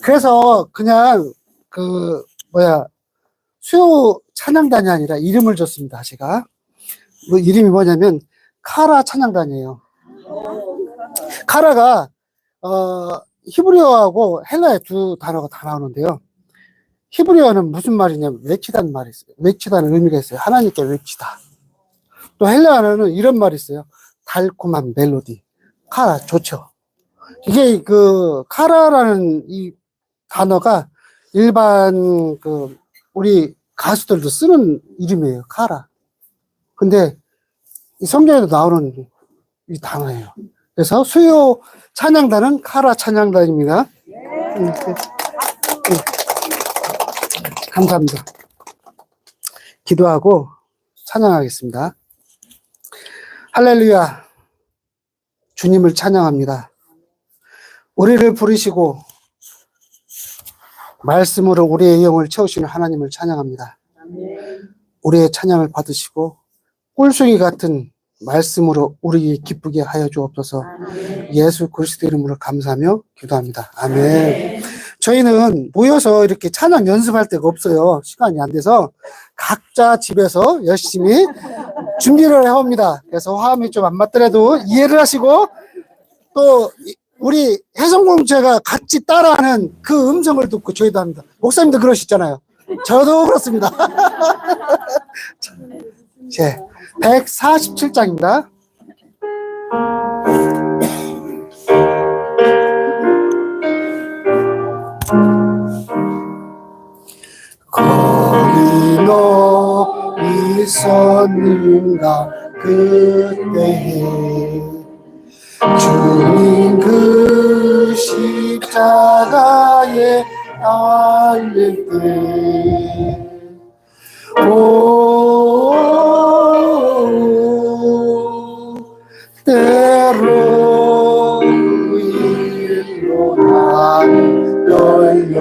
그래서 그냥 수요 찬양단이 아니라 이름을 줬습니다. 제가 이름이 뭐냐면 카라 찬양단이에요. 카라가 히브리어하고 헬라의 두 단어가 다 나오는데요. 히브리어는 무슨 말이냐면 외치다는 말이 있어요. 외치다는 의미가 있어요. 하나님께 외치다. 또 헬라어는 이런 말이 있어요. 달콤한 멜로디. 카라, 좋죠. 이게 카라라는 이 단어가 일반 우리 가수들도 쓰는 이름이에요. 카라. 근데 이 성경에도 나오는 이 단어예요. 그래서 수요 찬양단은 카라 찬양단입니다. 감사합니다. 기도하고 찬양하겠습니다. 할렐루야. 주님을 찬양합니다. 우리를 부르시고 말씀으로 우리의 영을 채우시는 하나님을 찬양합니다. 우리의 찬양을 받으시고 꿀송이 같은 말씀으로 우리 기쁘게 하여 주옵소서. 예수 그리스도 이름으로 감사하며 기도합니다. 아멘. 저희는 모여서 이렇게 찬양 연습할 데가 없어요. 시간이 안 돼서 각자 집에서 열심히 준비를 해옵니다. 그래서 화음이 좀 안 맞더라도 이해를 하시고 또 우리 해성공동체가 같이 따라하는 그 음성을 듣고 저희도 합니다. 목사님도 그러시잖아요. 저도 그렇습니다. 제 147장입니다. 거기 너 있었는가 그때에 주님 그 십자가에 달릴 때 때로 일로 난 떨려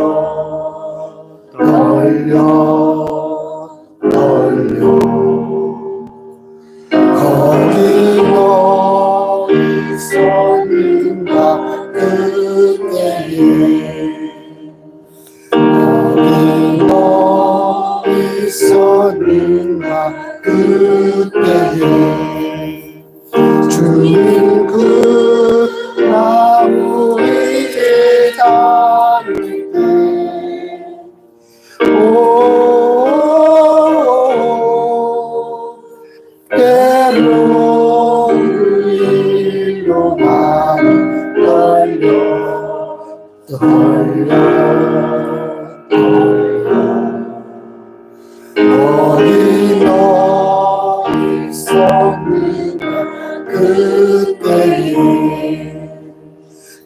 거기 너 있었는가 그때에 거기 너 있었는가 그때에 주님 그 나무 위에 달릴 때 때로 일로 난 떨려 어디 너 있었는가 그때에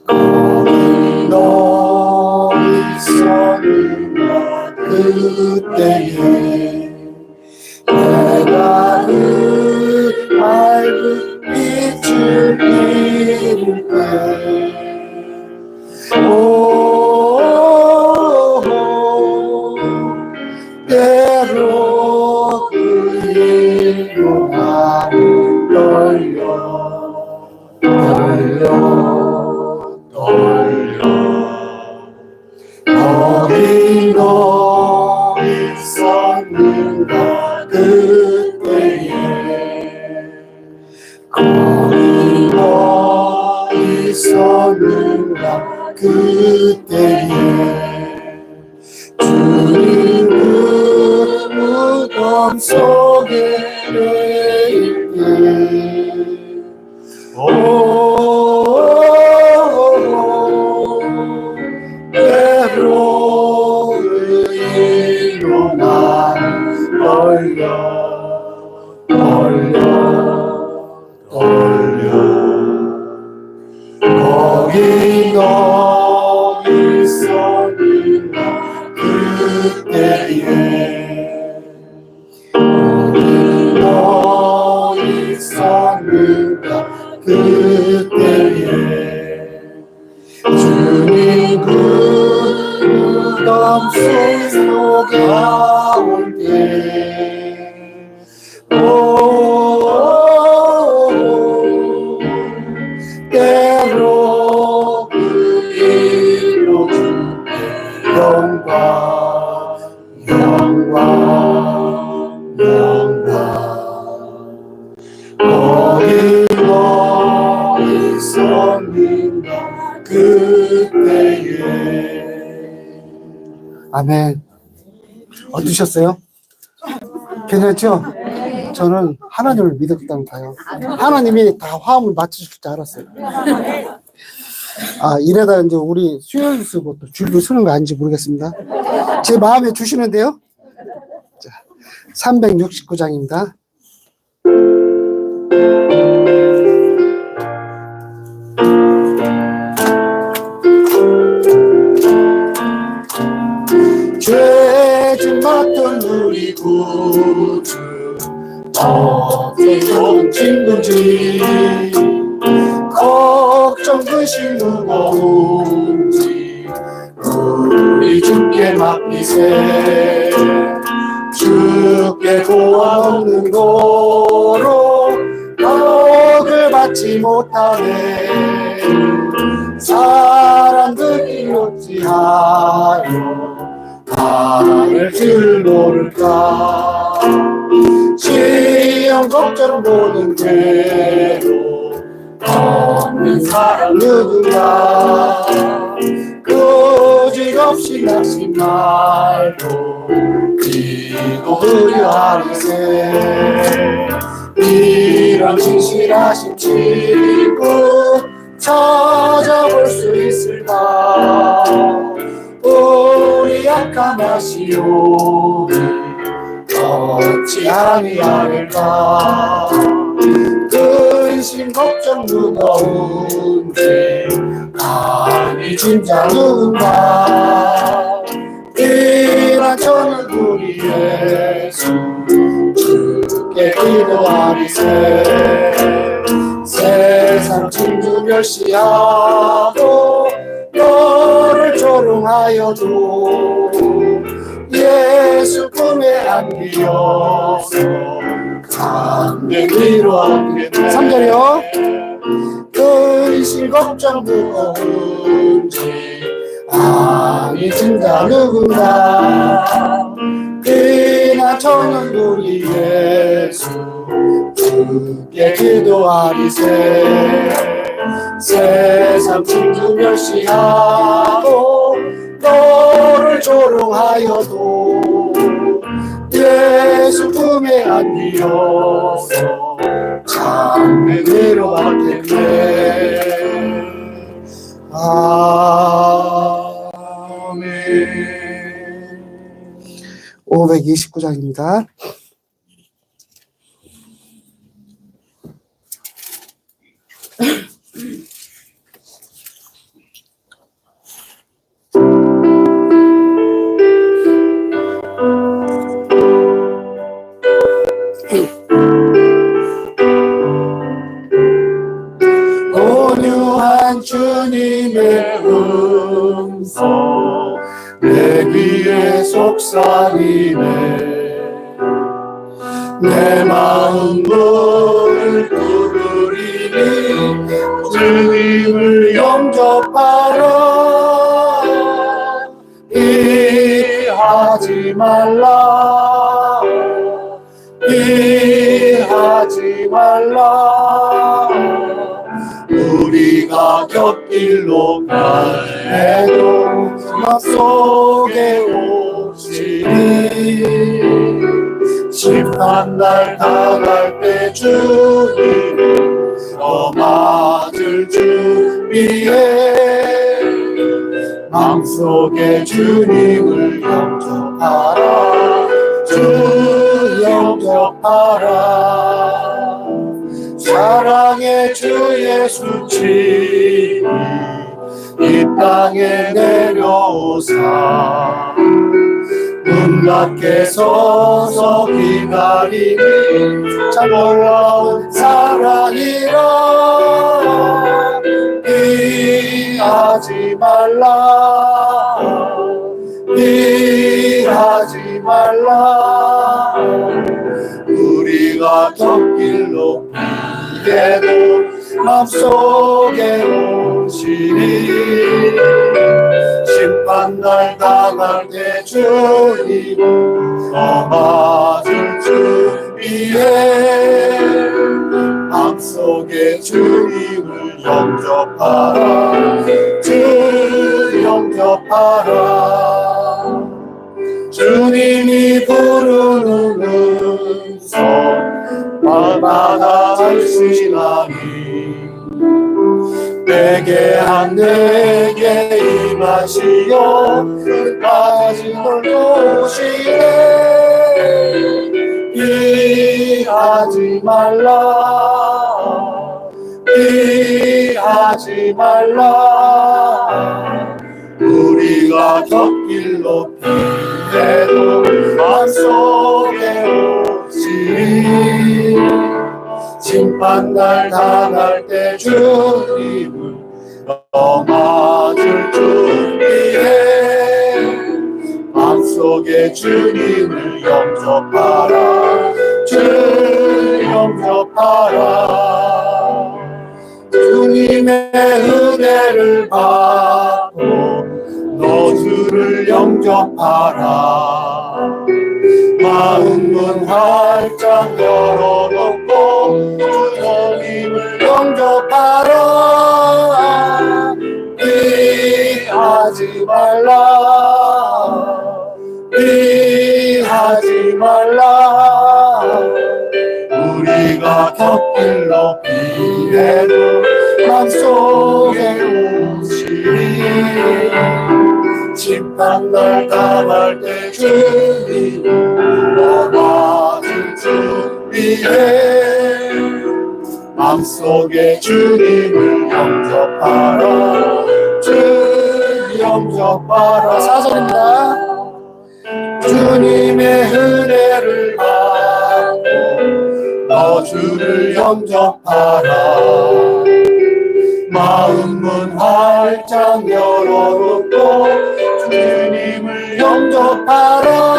거기 너 있었는가 그때에 내가 그 밝은 빛을 잃을 때 때로 그 일로 나를 떨려 거기 너 있었는가 그때에 거기 너 있었는가 그때에 주님 그 무덤 속에 내일 때 때로 그 일로 난 떨려 거기 너 있었는가 그때에 거기 너 있었는가 그때에 주님 그 무덤 속에 나올 때 때로 그 그때에. 아멘. 어떠셨어요? 괜찮죠? 저는 하나님을 믿었다니까요. 하나님이 다 화음을 맞추실 줄 알았어요. 아, 이래다 이제 우리 수요일 쓰고 또 줄도 서는 거 아닌지 모르겠습니다. 제 마음에 주시는데요. 자, 369장입니다. 죄짐 맡던 우리 구주 어떤 친구인지 걱정 근심 무거운지 우리 주께 맡기세. 주께 고아 없는 도로 덕을 받지 못하네. 사람들이 어찌하여 나를 줄 모를까. 시험 걱정 모든 죄로 없는 사람 누군가. 고집없이 낙심 말고 기도 드려하리세. 이런 진실하신 친구 찾아볼 수 있을까. 우리 약한 하시오 어찌 아니하릴까. 근심 걱정 무거운데 아니 진짜 누군가. 이란 저는 우리 예수 주께 기도하리세. 세상 친구 멸시하고 너를 조롱하여도 예수 품에 안기어서 감격 위로하겠네. 3절이요. 근심 걱정 무거운지 아니 진짜 누군가. 그나 저는 우리 예수 주께 기도하리세. 세상 친구 멸시하고 너를 조롱하여도 예수 품에 안기어서 참 위로받겠네. 아멘. 529장입니다. 온유한 주님의 음성 내 귀에 속삭이네. 내 마음 문을 두드리니 주님을 영접하라. 피하지 말라. 피하지 말라. 우리가 곁길로 가해도 맘속에 오시니. 심판날 다갈 때 주님을 맞을 준비해. 마음속에 주님을 영접하라. 주 영접하라. 사랑의 주 예수 친히 이 땅에 내려오사 문 밖에 서서 기다리니 참 놀라운 사랑이라. 피하지 말라. 피하지 말라. 우리가 곁길로 가게도 맘속에 오시니. 심판날 다갈 때 주님을 맞을 준비해. 맘속에 주님을 영접하라. 주 영접하라. 주님이 부르는 음성 마마다 들으시나니 내게 내게 임하시어 끝까지 돌보시네. 피하지 말라. 피하지 말라. 우리가 곁길로 피해도 마음속에 오시리. 심판날 당할 때 주님을 넘어줄 준비해. 마음속에 주님을 영접하라. 주 영접하라. 주님의 은혜를 받고 너 주를 영접하라. 마음문 활짝 열어놓고 주님을 영접하라. 피하지 말라. 피하지 말라. 우리가 곁길로 피해도 맘속에 오시리. 심판날 당할 때 주님을 넘어줄 준비해. 맘속에 주님을 영접하라. 주 영접하라. 4절입니다. 주님의 은혜를 받고 너 주를 영접하라. 마음문 활짝 열어놓고 주님을 영접하라.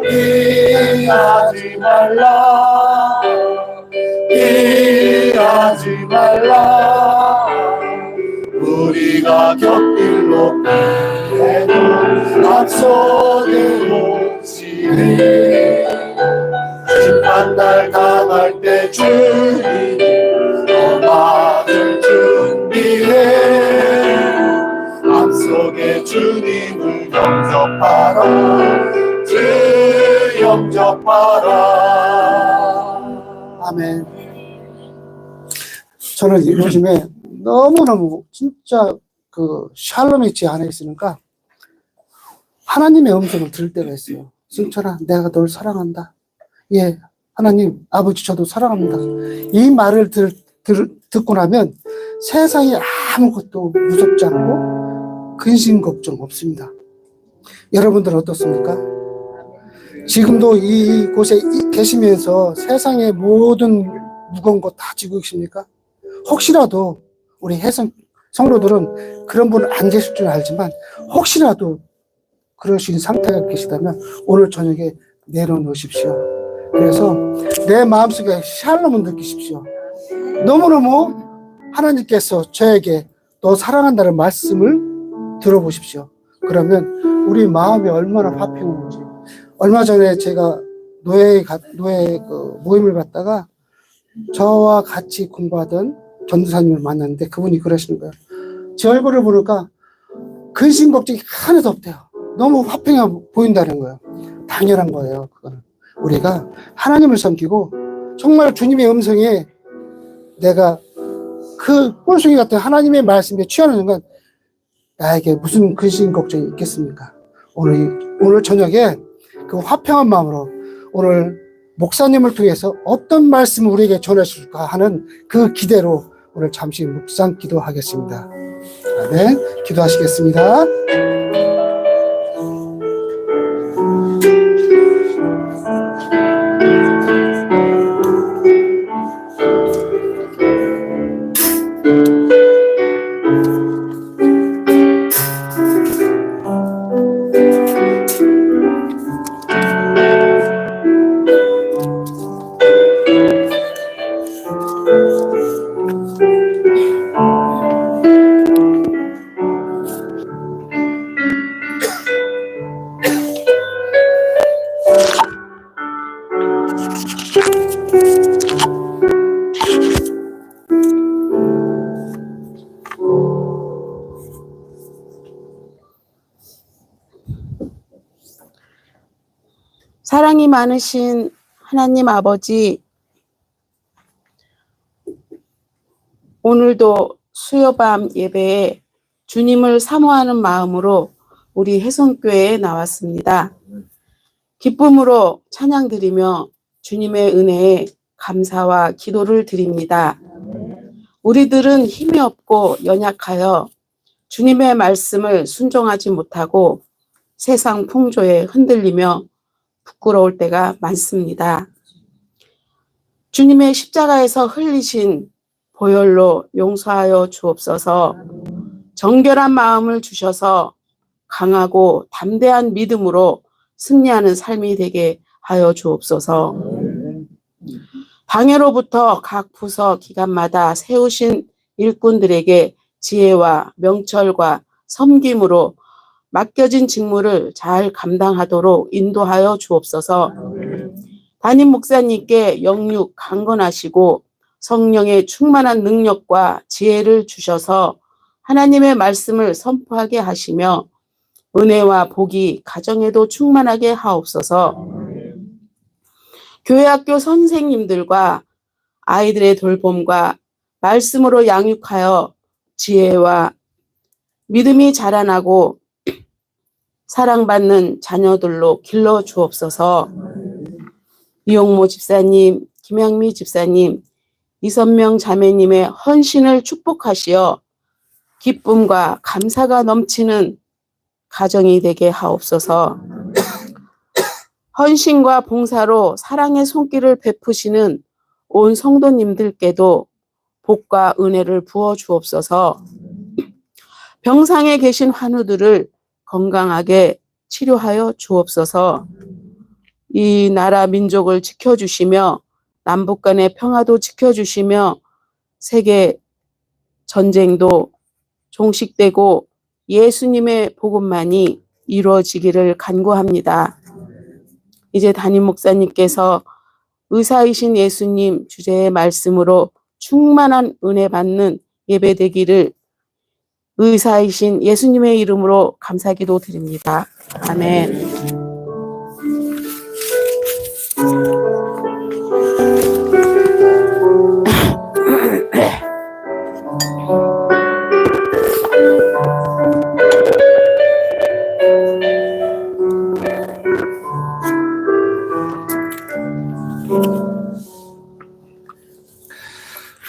피하지 말라. 피하지 말라. 우리가 곁길로 피해도 앞서게 오시리. 심판날 당할 때 주님을 넘어줄 준비해. 앞속에 주님을 영접하라. 주 영접하라. 아멘. 저는 요즘에 너무너무 진짜 샬롬의 지 안에 있으니까 하나님의 음성을 들을 때가 있어요. 승철아, 내가 널 사랑한다. 예, 하나님, 아버지, 저도 사랑합니다. 이 말을 듣고 나면 세상이 아무것도 무섭지 않고 근심 걱정 없습니다. 여러분들 어떻습니까? 지금도 이곳에 계시면서 세상의 모든 무거운 거 다 지고 계십니까? 혹시라도 우리 혜성 성도들은 그런 분 안 계실 줄 알지만 혹시라도 그러신 상태가 계시다면 오늘 저녁에 내려놓으십시오. 그래서 내 마음속에 샬롬을 느끼십시오. 너무너무 하나님께서 저에게 너 사랑한다는 말씀을 들어보십시오. 그러면 우리 마음이 얼마나 화평한지. 얼마 전에 제가 노예 모임을 갔다가 저와 같이 공부하던 전도사님을 만났는데 그분이 그러시는 거예요. 제 얼굴을 보니까 근심 걱정이 하나도 없대요. 너무 화평해 보인다는 거예요. 당연한 거예요. 그거는 우리가 하나님을 섬기고 정말 주님의 음성에 내가 그 꿀송이 같은 하나님의 말씀에 취하는 순간 나에게 무슨 근심 걱정이 있겠습니까? 오늘 저녁에 그 화평한 마음으로 오늘 목사님을 통해서 어떤 말씀을 우리에게 전하실까 하는 그 기대로 오늘 잠시 묵상 기도하겠습니다. 아멘. 기도하시겠습니다. 사랑이 많으신 하나님 아버지, 오늘도 수요밤 예배에 주님을 사모하는 마음으로 우리 혜성교회에 나왔습니다. 기쁨으로 찬양드리며 주님의 은혜에 감사와 기도를 드립니다. 우리들은 힘이 없고 연약하여 주님의 말씀을 순종하지 못하고 세상 풍조에 흔들리며 부끄러울 때가 많습니다. 주님의 십자가에서 흘리신 보혈로 용서하여 주옵소서. 정결한 마음을 주셔서 강하고 담대한 믿음으로 승리하는 삶이 되게 하여 주옵소서. 당회로부터 각 부서 기관마다 세우신 일꾼들에게 지혜와 명철과 섬김으로 맡겨진 직무를 잘 감당하도록 인도하여 주옵소서. 담임 목사님께 영육 강건하시고 성령의 충만한 능력과 지혜를 주셔서 하나님의 말씀을 선포하게 하시며 은혜와 복이 가정에도 충만하게 하옵소서. 교회학교 선생님들과 아이들의 돌봄과 말씀으로 양육하여 지혜와 믿음이 자라나고 사랑받는 자녀들로 길러 주옵소서. 이용모 집사님, 김양미 집사님, 이선명 자매님의 헌신을 축복하시어 기쁨과 감사가 넘치는 가정이 되게 하옵소서. 헌신과 봉사로 사랑의 손길을 베푸시는 온 성도님들께도 복과 은혜를 부어 주옵소서. 병상에 계신 환우들을 건강하게 치료하여 주옵소서. 이 나라 민족을 지켜주시며 남북 간의 평화도 지켜주시며 세계 전쟁도 종식되고 예수님의 복음만이 이루어지기를 간구합니다. 이제 담임 목사님께서 의사이신 예수님 주제의 말씀으로 충만한 은혜 받는 예배 되기를 의사이신 예수님의 이름으로 감사기도 드립니다. 아멘.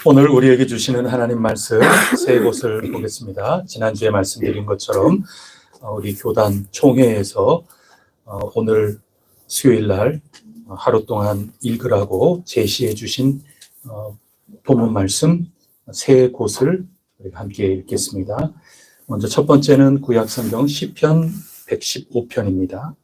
오늘 우리에게 주시는 하나님 말씀 세 곳을 보겠습니다. 지난주에 말씀드린 것처럼 우리 교단 총회에서 오늘 수요일 날 하루 동안 읽으라고 제시해 주신 본문 말씀 세 곳을 우리가 함께 읽겠습니다. 먼저 첫 번째는 구약성경 시편 115편입니다.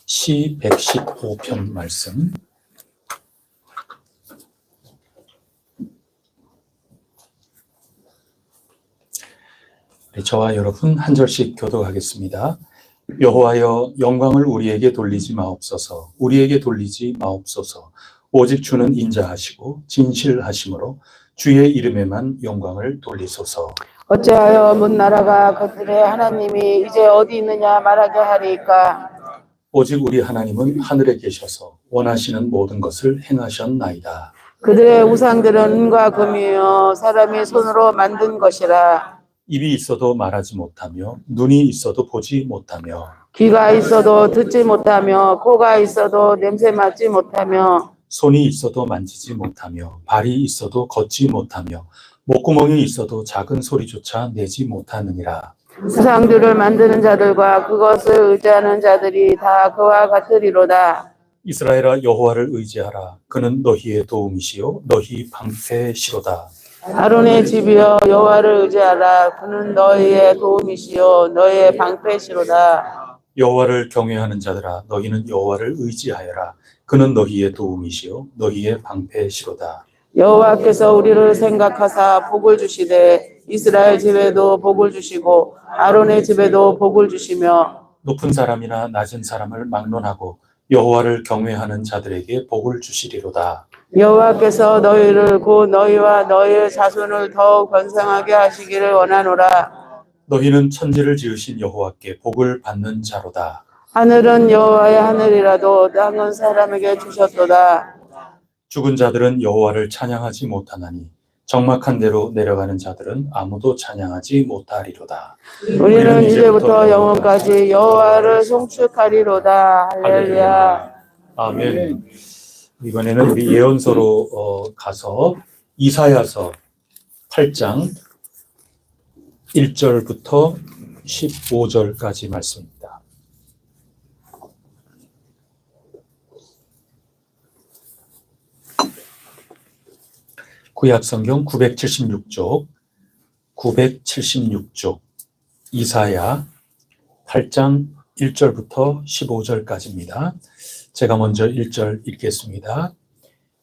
시 115편 말씀. 저와 여러분 한 절씩 교독하겠습니다. 여호와여 영광을 우리에게 돌리지 마옵소서. 우리에게 돌리지 마옵소서. 오직 주는 인자하시고 진실하심으로 주의 이름에만 영광을 돌리소서. 어찌하여 문 나라가 그들의 하나님이 이제 어디 있느냐 말하게 하리까. 오직 우리 하나님은 하늘에 계셔서 원하시는 모든 것을 행하셨나이다. 그들의 우상들은 은과 금이요 사람이 손으로 만든 것이라. 입이 있어도 말하지 못하며 눈이 있어도 보지 못하며 귀가 있어도 듣지 못하며 코가 있어도 냄새 맡지 못하며 손이 있어도 만지지 못하며 발이 있어도 걷지 못하며 목구멍이 있어도 작은 소리조차 내지 못하느니라. 우상들을 만드는 자들과 그것을 의지하는 자들이 다 그와 같으리로다. 이스라엘아 여호와를 의지하라. 그는 너희의 도움이시요 너희 방패시로다. 아론의 집이여 여호와를 의지하라. 그는 너희의 도움이시요 너희의 방패시로다. 여호와를 경외하는 자들아 너희는 여호와를 의지하여라. 그는 너희의 도움이시요 너희의 방패시로다. 여호와께서 우리를 생각하사 복을 주시되 이스라엘 집에도 복을 주시고 아론의 집에도 복을 주시며 높은 사람이나 낮은 사람을 막론하고 여호와를 경외하는 자들에게 복을 주시리로다. 여호와께서 너희를 곧 너희와 너희의 자손을 더욱 번성하게 하시기를 원하노라. 너희는 천지를 지으신 여호와께 복을 받는 자로다. 하늘은 여호와의 하늘이라도 땅은 사람에게 주셨도다. 죽은 자들은 여호와를 찬양하지 못하나니 적막한 데로 내려가는 자들은 아무도 찬양하지 못하리로다. 우리는 이제부터 영원까지 여호와를 송축하리로다. 할렐루야. 아멘. 이번에는 우리 예언서로 가서 이사야서 8장 1절부터 15절까지 말씀입니다. 구약성경 976쪽 이사야 8장 1절부터 15절까지입니다. 제가 먼저 1절 읽겠습니다.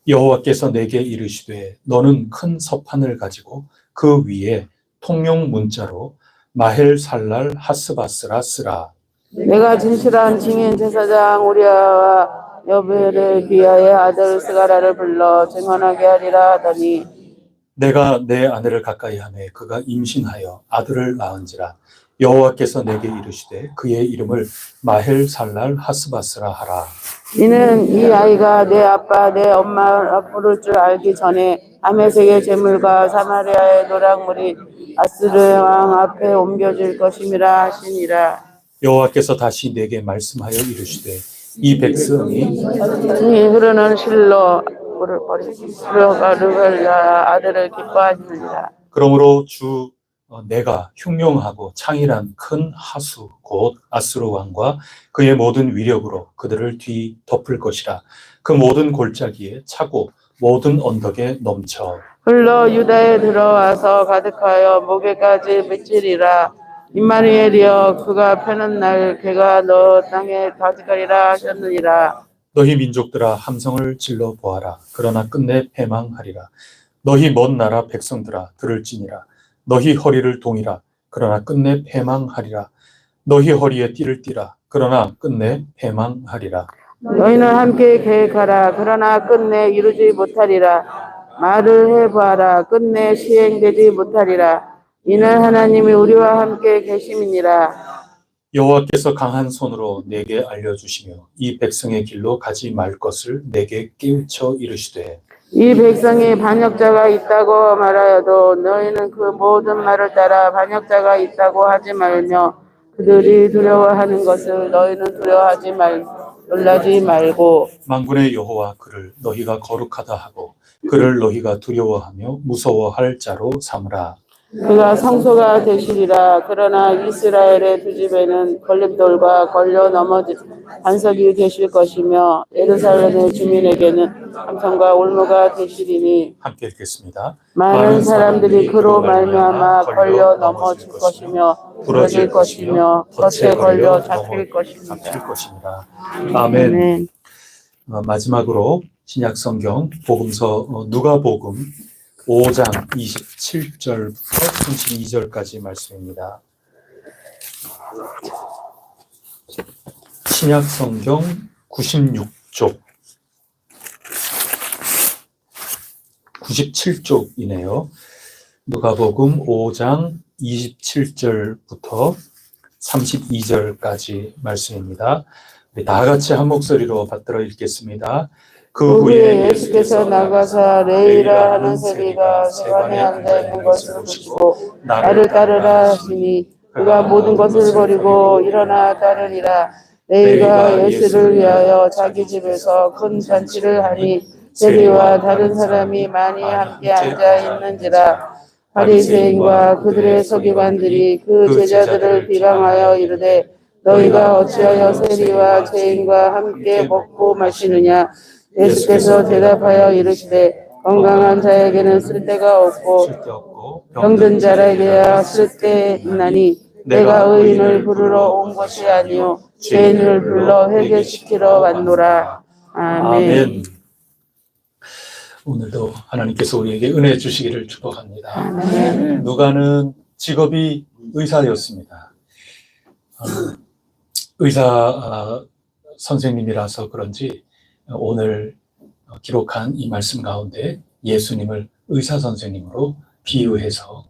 여호와께서 내게 이르시되 너는 큰 서판을 가지고 그 위에 통용 문자로 마헬살랄 하스바스라 쓰라. 내가 진실한 증인 제사장 우리아와 여베레비아의 아들 스가라를 불러 증언하게 하리라 하더니 내가 내 아내를 가까이 하매 그가 임신하여 아들을 낳은지라. 여호와께서 내게 이르시되 그의 이름을 마헬살랄 하스바스라 하라. 이는 이 아이가 내 아빠 내 엄마 부를 줄 알기 전에 아메색의 제물과 사마리아의 노랑물이 아스르 왕 앞에 옮겨질 것임이라 하시니라. 여호와께서 다시 내게 말씀하여 이르시되 이 백성이 흐르는 실로 물을 버리고 르갈라 아들을 기뻐하시느니라. 그러므로 내가 흉용하고 창일한 큰 하수 곧 아스루 왕과 그의 모든 위력으로 그들을 뒤덮을 것이라. 그 모든 골짜기에 차고 모든 언덕에 넘쳐 흘러 유다에 들어와서 가득하여 목에까지 맺히리라. 임마누엘이여 그가 펴는 날 그가 너 땅에 가득하리라 하셨느니라. 너희 민족들아 함성을 질러 보아라. 그러나 끝내 패망하리라. 너희 먼 나라 백성들아 들을지니라. 너희 허리를 동이라. 그러나 끝내 패망하리라. 너희 허리에 띠를 띠라. 그러나 끝내 패망하리라. 너희는 함께 계획하라. 그러나 끝내 이루지 못하리라. 말을 해보아라. 끝내 시행되지 못하리라. 이는 하나님이 우리와 함께 계심이니라. 여호와께서 강한 손으로 내게 알려주시며 이 백성의 길로 가지 말 것을 내게 깨우쳐 이르시되 이 백성이 반역자가 있다고 말하여도 너희는 그 모든 말을 따라 반역자가 있다고 하지 말며 그들이 두려워하는 것을 너희는 놀라지 말고 만군의 여호와 그를 너희가 거룩하다 하고 그를 너희가 두려워하며 무서워할 자로 삼으라. 그가 성소가 되시리라. 그러나 이스라엘의 두 집에는 걸림돌과 걸려 넘어진 반석이 되실 것이며 예루살렘의 주민에게는 함성과 올무가 되시리니 함께 읽겠습니다. 많은 사람들이 그로 말미암아 걸려 넘어질 것이며 부러질 것이며 덫에 걸려 잡힐 것입니다. 아멘. 마지막으로 신약성경 복음서 누가복음 5장 27절부터 32절까지 말씀입니다. 신약성경 96쪽 97쪽이네요. 누가복음 5장 27절부터 32절까지 말씀입니다. 우리 다 같이 한 목소리로 받들어 읽겠습니다. 그 후에 예수께서 나가사 레이라 하는 세리가 세관에 앉아 있는 것을 보시고 나를 따르라 하시니 그가 모든 것을 버리고 일어나 따르리라. 레이가 예수를 위하여 자기 집에서 큰 잔치를 하니 세리와 다른 사람이 많이 함께 앉아 있는지라. 바리새인과 그들의 서기관들이 그 제자들을 비방하여 이르되 너희가 어찌하여 세리와 죄인과 함께 먹고 마시느냐. 예수께서 대답하여 이르시되 건강한 자에게는 쓸데가 없고 병든 자에게야 쓸데 있나니 내가 의인을 부르러 온 것이 아니요 죄인을 불러 회개시키러 왔노라. 아멘. 오늘도 하나님께서 우리에게 은혜 주시기를 축복합니다. 아멘. 누가는 직업이 의사였습니다. 의사 선생님이라서 그런지 오늘 기록한 이 말씀 가운데 예수님을 의사 선생님으로 비유해서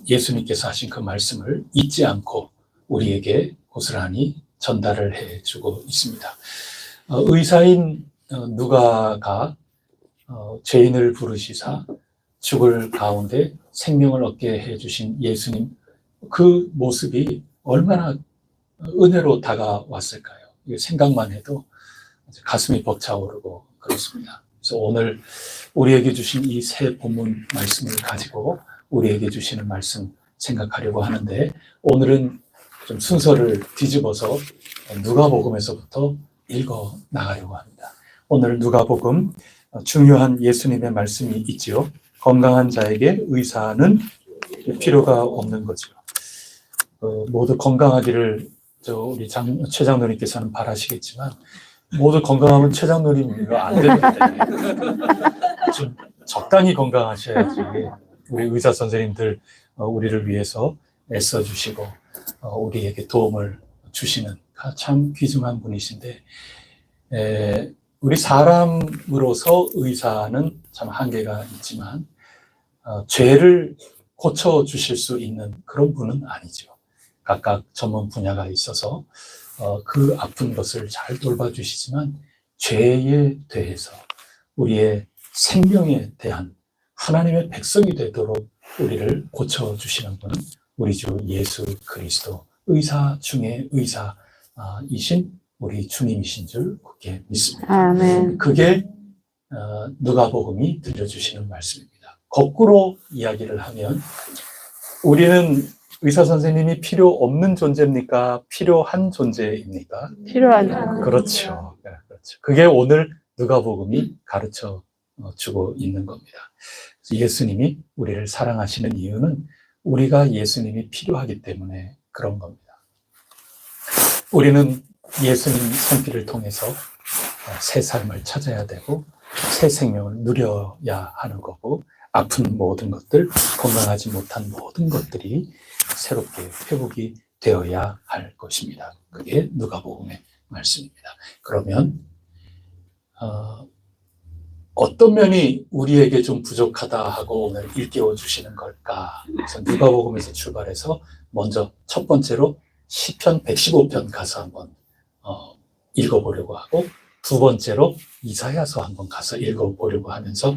예수님께서 하신 그 말씀을 잊지 않고 우리에게 고스란히 전달을 해주고 있습니다. 의사인 누가가 죄인을 부르시사 죽을 가운데 생명을 얻게 해주신 예수님, 그 모습이 얼마나 은혜로 다가왔을까요? 생각만 해도 가슴이 벅차오르고 그렇습니다. 그래서 오늘 우리에게 주신 이 새 본문 말씀을 가지고 우리에게 주시는 말씀 생각하려고 하는데, 오늘은 좀 순서를 뒤집어서 누가복음에서부터 읽어 나가려고 합니다. 오늘 누가복음 중요한 예수님의 말씀이 있지요. 건강한 자에게 의사는 필요가 없는 거죠. 모두 건강하기를 우리 최 장로님께서는 바라시겠지만, 모두 건강하면 최 장로님 안 되는데 좀 적당히 건강하셔야지 우리 의사 선생님들 우리를 위해서 애써주시고 우리에게 도움을 주시는 참 귀중한 분이신데, 우리 사람으로서 의사는 참 한계가 있지만 죄를 고쳐주실 수 있는 그런 분은 아니죠. 각각 전문 분야가 있어서 그 아픈 것을 잘 돌봐주시지만, 죄에 대해서 우리의 생명에 대한 하나님의 백성이 되도록 우리를 고쳐주시는 분은 우리 주 예수 그리스도, 의사 중에 의사이신 우리 주님이신 줄 굳게 믿습니다. 아멘. 그게 누가복음이 들려주시는 말씀입니다. 거꾸로 이야기를 하면, 우리는 의사 선생님이 필요 없는 존재입니까? 필요한 존재입니까? 필요한 그렇죠. 그렇죠. 그게 오늘 누가복음이 가르쳐 주고 있는 겁니다. 예수님이 우리를 사랑하시는 이유는 우리가 예수님이 필요하기 때문에 그런 겁니다. 우리는 예수님 손길을 통해서 새 삶을 찾아야 되고 새 생명을 누려야 하는 거고, 아픈 모든 것들, 건강하지 못한 모든 것들이 새롭게 회복이 되어야 할 것입니다. 그게 누가복음의 말씀입니다. 그러면 어떤 면이 우리에게 좀 부족하다 하고 오늘 일깨워 주시는 걸까? 그래서 누가복음에서 출발해서 먼저 첫 번째로 시편 115편 가서 한번 읽어보려고 하고, 두 번째로 이사야서 한번 가서 읽어보려고 하면서,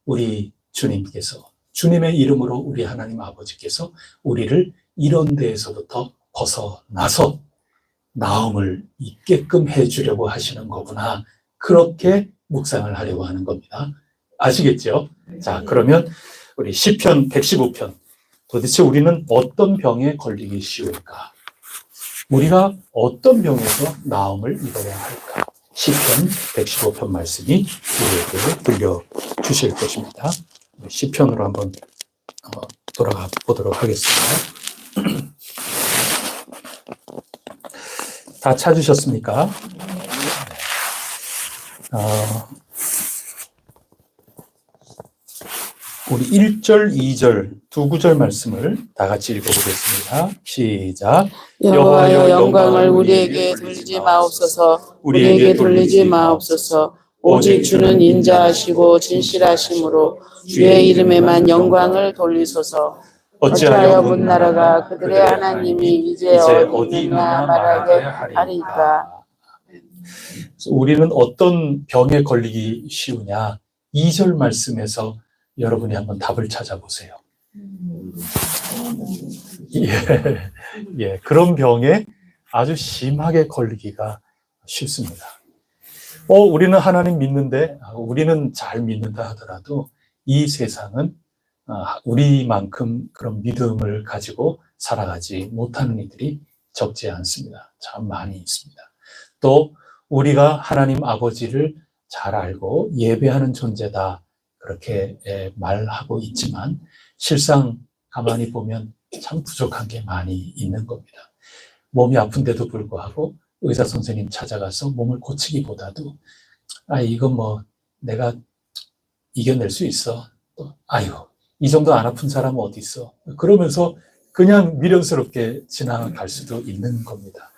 우리 주님께서, 주님의 이름으로 우리 하나님 아버지께서 우리를 이런 데에서부터 벗어나서 나음을 있게끔 해주려고 하시는 거구나, 그렇게 묵상을 하려고 하는 겁니다. 아시겠죠? 자, 그러면 우리 시편 115편, 도대체 우리는 어떤 병에 걸리기 쉬울까? 우리가 어떤 병에서 나음을 입어야 할까? 시편 115편 말씀이 우리에게 들려주실 것입니다. 시편으로 한번 돌아가 보도록 하겠습니다. 다 찾으셨습니까? 우리 1절, 2절 두 구절 말씀을 다 같이 읽어보겠습니다. 시작. 여호와여, 영광을 우리에게 돌리지 마옵소서. 우리에게 돌리지 마옵소서. 오직 주는 인자하시고 진실하심으로 주의 이름에만 영광을 돌리소서. 어찌하여 문 나라가 그들의 하나님이 이제 어디 있느냐 말하게 하리까. 우리는 어떤 병에 걸리기 쉬우냐? 2절 말씀에서 여러분이 한번 답을 찾아보세요. 그런 병에 아주 심하게 걸리기가 쉽습니다. 우리는 하나님 믿는데, 우리는 잘 믿는다 하더라도 이 세상은 우리만큼 그런 믿음을 가지고 살아가지 못하는 이들이 적지 않습니다. 참 많이 있습니다. 또 우리가 하나님 아버지를 잘 알고 예배하는 존재다, 그렇게 말하고 있지만 실상 가만히 보면 참 부족한 게 많이 있는 겁니다. 몸이 아픈데도 불구하고 의사 선생님 찾아가서 몸을 고치기보다도 이건 뭐 내가 이겨낼 수 있어, 또 이 정도 안 아픈 사람은 어디 있어, 그러면서 그냥 미련스럽게 지나갈 수도 있는 겁니다.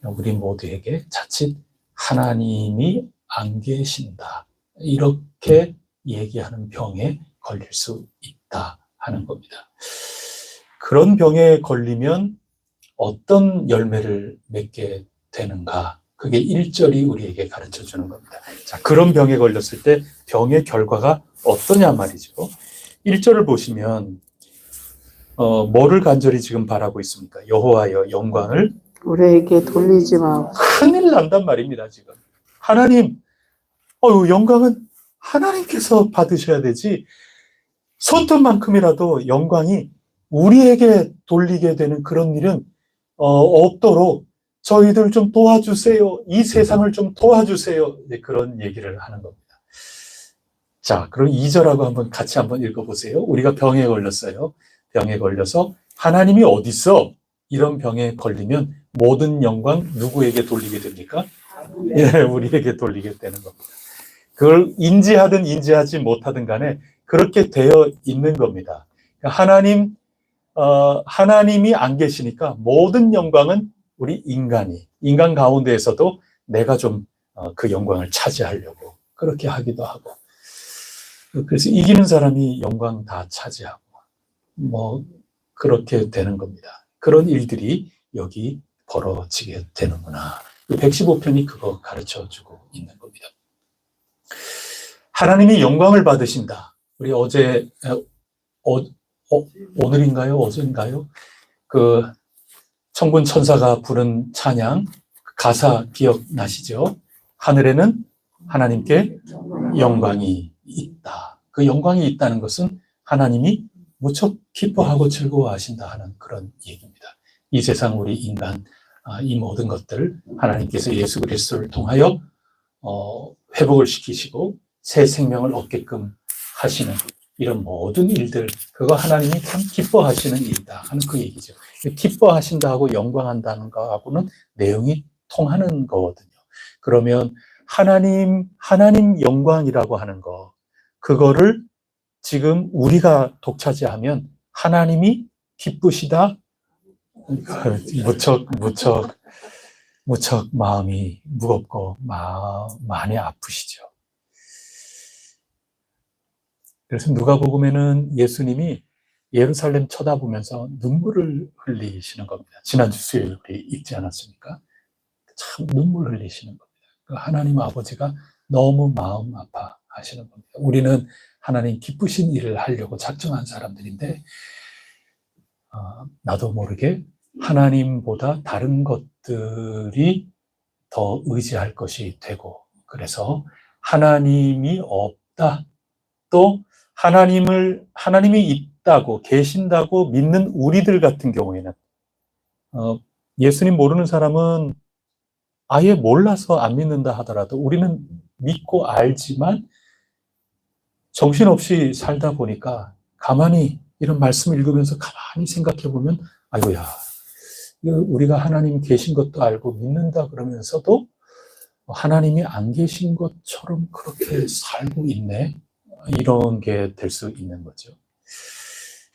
우리 모두에게 자칫 하나님이 안 계신다, 이렇게 얘기하는 병에 걸릴 수 있다 하는 겁니다. 그런 병에 걸리면 어떤 열매를 맺게 되는가? 그게 1절이 우리에게 가르쳐 주는 겁니다. 자, 그런 병에 걸렸을 때 병의 결과가 어떠냐 말이죠. 1절을 보시면 뭐를 간절히 지금 바라고 있습니까? 여호와여 영광을 우리에게 돌리지 마. 큰일 난단 말입니다. 지금 하나님, 영광은 하나님께서 받으셔야 되지, 손톱만큼이라도 영광이 우리에게 돌리게 되는 그런 일은 없도록 저희들 좀 도와주세요. 이 세상을 좀 도와주세요. 네, 그런 얘기를 하는 겁니다. 자, 그럼 2절하고 같이 한번 읽어보세요. 우리가 병에 걸렸어요. 병에 걸려서 하나님이 어디 있어? 이런 병에 걸리면 모든 영광 누구에게 돌리게 됩니까? 예, 우리에게 돌리게 되는 겁니다. 그걸 인지하든 인지하지 못하든 간에 그렇게 되어 있는 겁니다. 하나님이 안 계시니까 모든 영광은 우리 인간 가운데에서도 내가 좀 그 영광을 차지하려고 그렇게 하기도 하고, 그래서 이기는 사람이 영광 다 차지하고 그렇게 되는 겁니다. 그런 일들이 여기 벌어지게 되는구나. 115편이 그거 가르쳐 주고 있는 겁니다. 하나님이 영광을 받으신다. 우리 어제 오늘인가요? 어제인가요? 그 천군 천사가 부른 찬양 가사 기억나시죠? 하늘에는 하나님께 영광이 있다. 그 영광이 있다는 것은 하나님이 무척 기뻐하고 즐거워하신다 하는 그런 얘기입니다. 이 세상 우리 인간, 이 모든 것들 하나님께서 예수 그리스도를 통하여 회복을 시키시고 새 생명을 얻게끔 하시는 이런 모든 일들, 그거 하나님이 참 기뻐하시는 일이다 하는 그 얘기죠. 기뻐하신다 하고 영광한다는 거하고는 내용이 통하는 거거든요. 그러면 하나님 영광이라고 하는 거, 그거를 지금 우리가 독차지하면 하나님이 기쁘시다? 무척 마음이 무겁고 많이 아프시죠. 그래서 누가복음에는 예수님이 예루살렘 쳐다보면서 눈물을 흘리시는 겁니다. 지난주 수요일 우리 읽지 않았습니까? 참 눈물 흘리시는 겁니다. 하나님 아버지가 너무 마음 아파하시는 겁니다. 우리는 하나님 기쁘신 일을 하려고 작정한 사람들인데 나도 모르게 하나님보다 다른 것들이 더 의지할 것이 되고, 그래서 하나님이 없다, 또 하나님이 있다고 계신다고 믿는 우리들 같은 경우에는 예수님 모르는 사람은 아예 몰라서 안 믿는다 하더라도 우리는 믿고 알지만 정신없이 살다 보니까 가만히 이런 말씀을 읽으면서 가만히 생각해 보면 아이고야, 우리가 하나님 계신 것도 알고 믿는다 그러면서도 하나님이 안 계신 것처럼 그렇게 살고 있네, 이런 게 될 수 있는 거죠.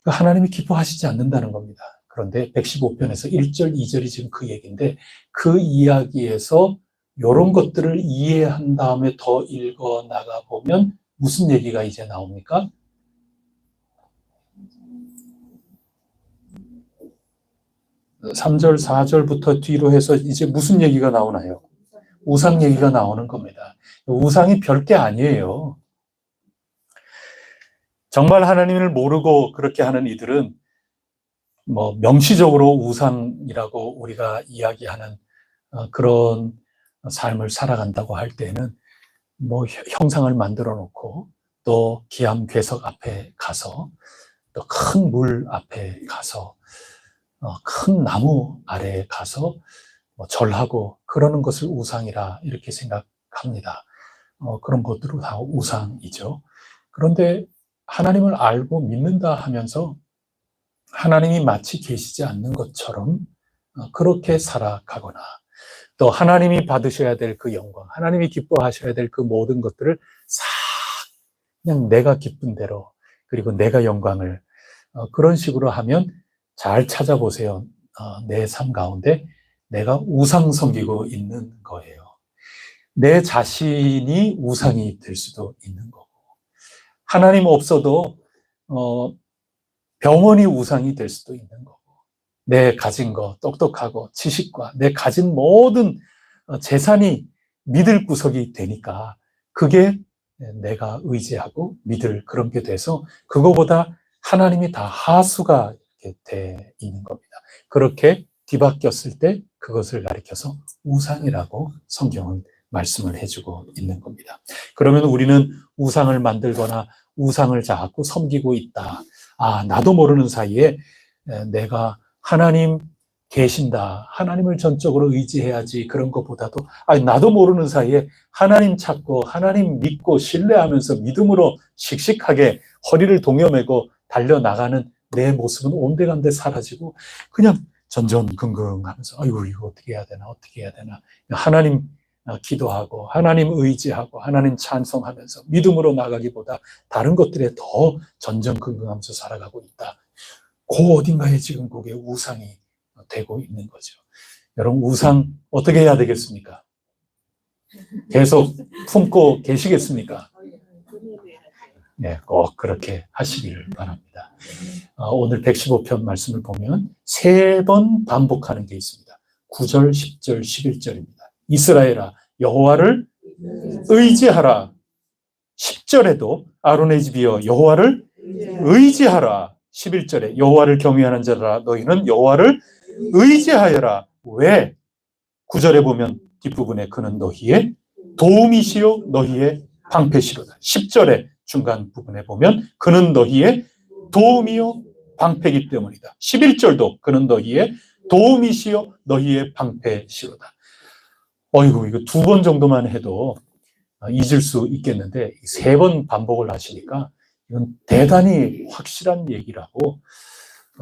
하나님이 기뻐하시지 않는다는 겁니다. 그런데 115편에서 1절, 2절이 지금 그 얘기인데, 그 이야기에서 이런 것들을 이해한 다음에 더 읽어 나가 보면 무슨 얘기가 이제 나옵니까? 3절, 4절부터 뒤로 해서 이제 무슨 얘기가 나오나요? 우상 얘기가 나오는 겁니다. 우상이 별게 아니에요. 정말 하나님을 모르고 그렇게 하는 이들은 명시적으로 우상이라고 우리가 이야기하는 그런 삶을 살아간다고 할 때는 형상을 만들어 놓고 또 기암괴석 앞에 가서 또 큰 물 앞에 가서 큰 나무 아래에 가서 절하고 그러는 것을 우상이라 이렇게 생각합니다. 그런 것들도 다 우상이죠. 그런데 하나님을 알고 믿는다 하면서 하나님이 마치 계시지 않는 것처럼 그렇게 살아가거나, 또 하나님이 받으셔야 될 그 영광, 하나님이 기뻐하셔야 될 그 모든 것들을 싹 그냥 내가 기쁜 대로, 그리고 내가 영광을 그런 식으로 하면 잘 찾아보세요. 내 삶 가운데 내가 우상 섬기고 있는 거예요. 내 자신이 우상이 될 수도 있는 거고, 하나님 없어도 병원이 우상이 될 수도 있는 거고, 내 가진 거, 똑똑하고 지식과 내 가진 모든 재산이 믿을 구석이 되니까 그게 내가 의지하고 믿을 그런 게 돼서 그거보다 하나님이 다 하수가 이렇게 돼 있는 겁니다. 그렇게 뒤바뀌었을 때 그것을 가리켜서 우상이라고 성경은 말씀을 해주고 있는 겁니다. 그러면 우리는 우상을 만들거나 우상을 자꾸 섬기고 있다. 나도 모르는 사이에 내가 하나님 계신다. 하나님을 전적으로 의지해야지. 그런 것보다도 나도 모르는 사이에 하나님 찾고 하나님 믿고 신뢰하면서 믿음으로 씩씩하게 허리를 동여매고 달려나가는 내 모습은 온데간데 사라지고 그냥 전전긍긍하면서 아이고 이거 어떻게 해야 되나 어떻게 해야 되나 하나님 기도하고 하나님 의지하고 하나님 찬송하면서 믿음으로 나가기보다 다른 것들에 더 전전긍긍하면서 살아가고 있다. 그 어딘가에 지금 그게 우상이 되고 있는 거죠. 여러분 우상 어떻게 해야 되겠습니까? 계속 품고 계시겠습니까? 네, 꼭 그렇게 하시기를 바랍니다. 오늘 115편 말씀을 보면 3번 반복하는 게 있습니다. 9절, 10절, 11절입니다. 이스라엘아 여호와를 의지하라. 10절에도 아론의 집이여 여호와를 의지하라. 11절에 여호와를 경외하는 자들아 너희는 여호와를 의지하여라. 왜? 9절에 보면 뒷부분에 그는 너희의 도움이시요 너희의 방패시로다. 10절에 중간 부분에 보면 그는 너희의 도움이요 방패이기 때문이다. 11절도 그는 너희의 도움이시요 너희의 방패시로다. 어이구 이거 2번 정도만 해도 잊을 수 있겠는데 3번 반복을 하시니까 이건 대단히 확실한 얘기라고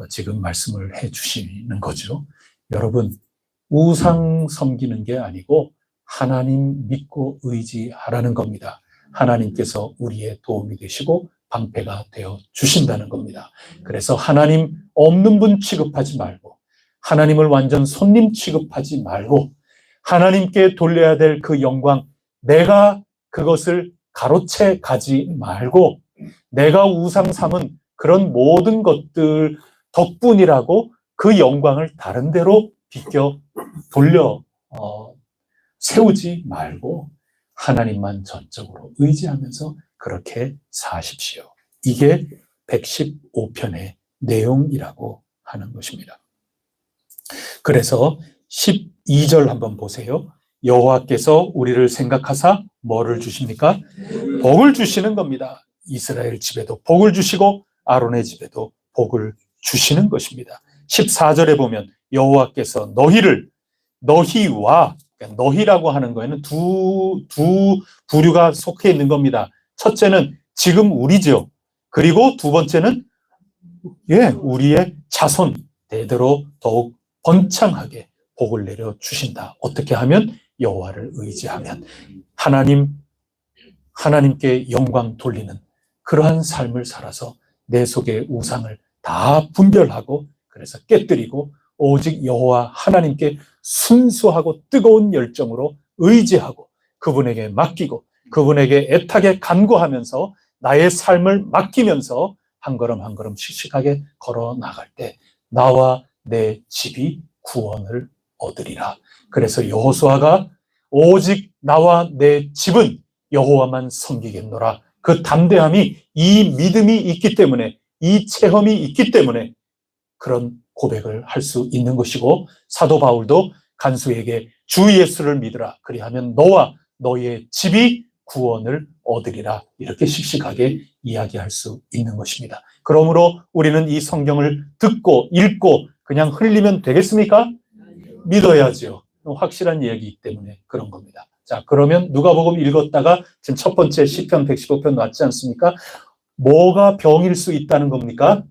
지금 말씀을 해 주시는 거죠. 여러분 우상 섬기는 게 아니고 하나님 믿고 의지하라는 겁니다. 하나님께서 우리의 도움이 되시고 방패가 되어 주신다는 겁니다. 그래서 하나님 없는 분 취급하지 말고 하나님을 완전 손님 취급하지 말고 하나님께 돌려야 될 그 영광 내가 그것을 가로채 가지 말고 내가 우상 삼은 그런 모든 것들 덕분이라고 그 영광을 다른 데로 비껴 돌려 세우지 말고 하나님만 전적으로 의지하면서 그렇게 사십시오. 이게 115편의 내용이라고 하는 것입니다. 그래서 12절 한번 보세요. 여호와께서 우리를 생각하사 뭐를 주십니까? 복을 주시는 겁니다. 이스라엘 집에도 복을 주시고 아론의 집에도 복을 주시는 것입니다. 14절에 보면 여호와께서 너희와 너희라고 하는 거에는 두 부류가 속해 있는 겁니다. 첫째는 지금 우리죠. 그리고 두 번째는 우리의 자손 대대로 더욱 번창하게 복을 내려 주신다. 어떻게 하면? 여호와를 의지하면 하나님께 영광 돌리는 그러한 삶을 살아서 내 속의 우상을 다 분별하고 그래서 깨뜨리고 오직 여호와 하나님께 순수하고 뜨거운 열정으로 의지하고 그분에게 맡기고 그분에게 애타게 간구하면서 나의 삶을 맡기면서 한 걸음 한 걸음 씩씩하게 걸어 나갈 때 나와 내 집이 구원을 얻으리라. 그래서 여호수아가 오직 나와 내 집은 여호와만 섬기겠노라. 그 담대함이 이 믿음이 있기 때문에 이 체험이 있기 때문에 그런 고백을 할 수 있는 것이고 사도 바울도 간수에게 주 예수를 믿으라. 그리하면 너와 너의 집이 구원을 얻으리라. 이렇게 씩씩하게 이야기할 수 있는 것입니다. 그러므로 우리는 이 성경을 듣고 읽고 그냥 흘리면 되겠습니까? 믿어야죠. 확실한 이야기이기 때문에 그런 겁니다. 자, 그러면 누가복음 읽었다가 지금 첫 번째 시편 115편 왔지 않습니까? 뭐가 병일 수 있다는 겁니까?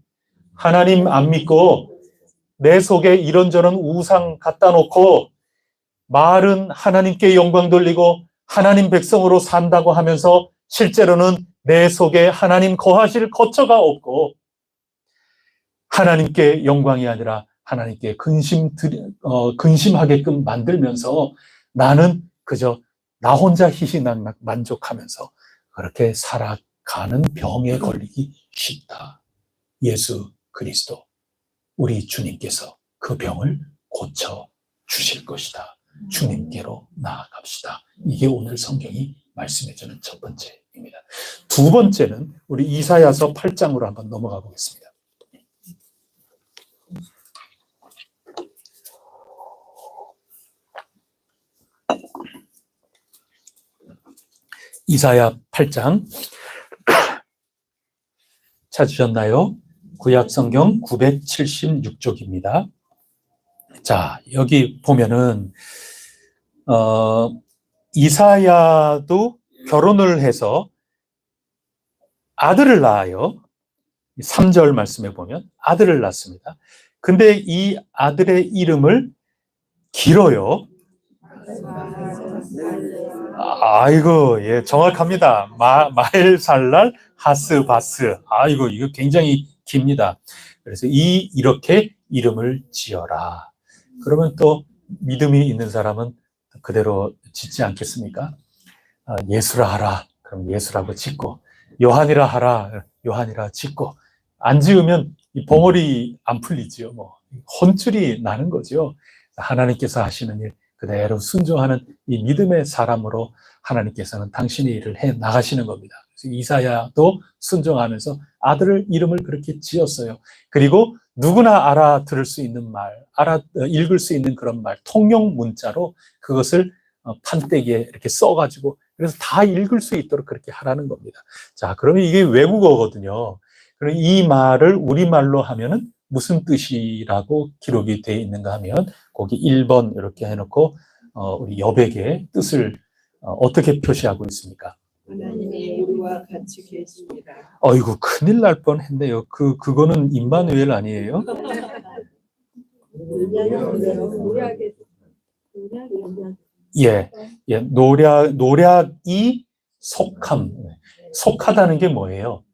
하나님 안 믿고 내 속에 이런저런 우상 갖다 놓고 말은 하나님께 영광 돌리고 하나님 백성으로 산다고 하면서 실제로는 내 속에 하나님 거하실 거처가 없고 하나님께 영광이 아니라 하나님께 근심하게끔 만들면서 나는 그저 나 혼자 희희난 만족하면서 그렇게 살아가는 병에 걸리기 쉽다. 예수 그리스도, 우리 주님께서 그 병을 고쳐 주실 것이다. 주님께로 나아갑시다. 이게 오늘 성경이 말씀해주는 첫 번째입니다. 두 번째는 우리 이사야서 8장으로 한번 넘어가 보겠습니다. 이사야 8장 찾으셨나요? 구약성경 976쪽입니다. 자, 여기 보면은 이사야도 결혼을 해서 아들을 낳아요. 3절 말씀에 보면 아들을 낳습니다. 근데 이 아들의 이름을 길어요. 아이고, 예, 정확합니다. 마엘살랄 하스바스. 아이고, 이거 굉장히 깁니다. 그래서 이렇게 이름을 지어라. 그러면 또 믿음이 있는 사람은 그대로 짓지 않겠습니까? 예수라 하라. 그럼 예수라고 짓고, 요한이라 하라. 요한이라 짓고, 안 지으면 이 봉어리 안 풀리지요. 뭐 혼쭐이 나는 거죠. 하나님께서 하시는 일 그대로 순종하는 이 믿음의 사람으로 하나님께서는 당신의 일을 해 나가시는 겁니다. 그래서 이사야도 순종하면서 아들을 이름을 그렇게 지었어요. 그리고 누구나 알아들을 수 있는 말, 읽을 수 있는 그런 말, 통용 문자로 그것을 판때기에 이렇게 써가지고 그래서 다 읽을 수 있도록 그렇게 하라는 겁니다. 자, 그러면 이게 외국어거든요. 그럼 이 말을 우리말로 하면은 무슨 뜻이라고 기록이 되어 있는가 하면 거기 1번 이렇게 해놓고 우리 여백의 뜻을 어떻게 표시하고 있습니까? 하나님이 우리와 같이 계십니다. 어이구, 큰일 날 뻔했네요. 그거는 임마누엘 아니에요? 예, 노략이 속함. 속하다는 게 뭐예요?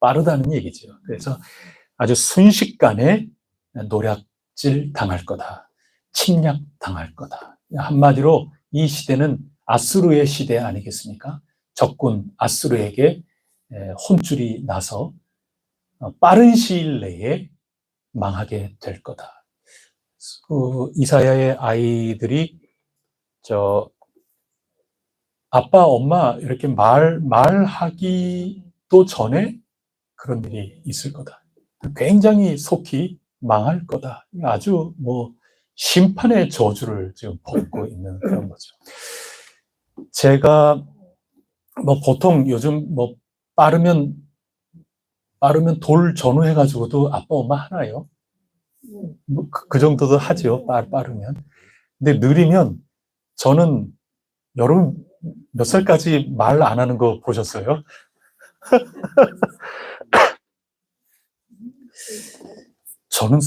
빠르다는 얘기죠. 그래서 아주 순식간에 노략질 당할 거다. 침략 당할 거다. 한마디로 이 시대는 아수르의 시대 아니겠습니까? 적군 아수르에게 혼쭐이 나서 빠른 시일 내에 망하게 될 거다. 이사야의 아이들이 아빠, 엄마 이렇게 말하기도 전에 그런 일이 있을 거다. 굉장히 속히 망할 거다. 아주 심판의 저주를 지금 벗고 있는 그런 거죠. 제가 보통 요즘 빠르면 돌 전후해가지고도 아빠, 엄마 하나요? 그 정도도 하죠. 빠르면. 근데 느리면 저는 여러분 몇 살까지 말 안 하는 거 보셨어요? 저는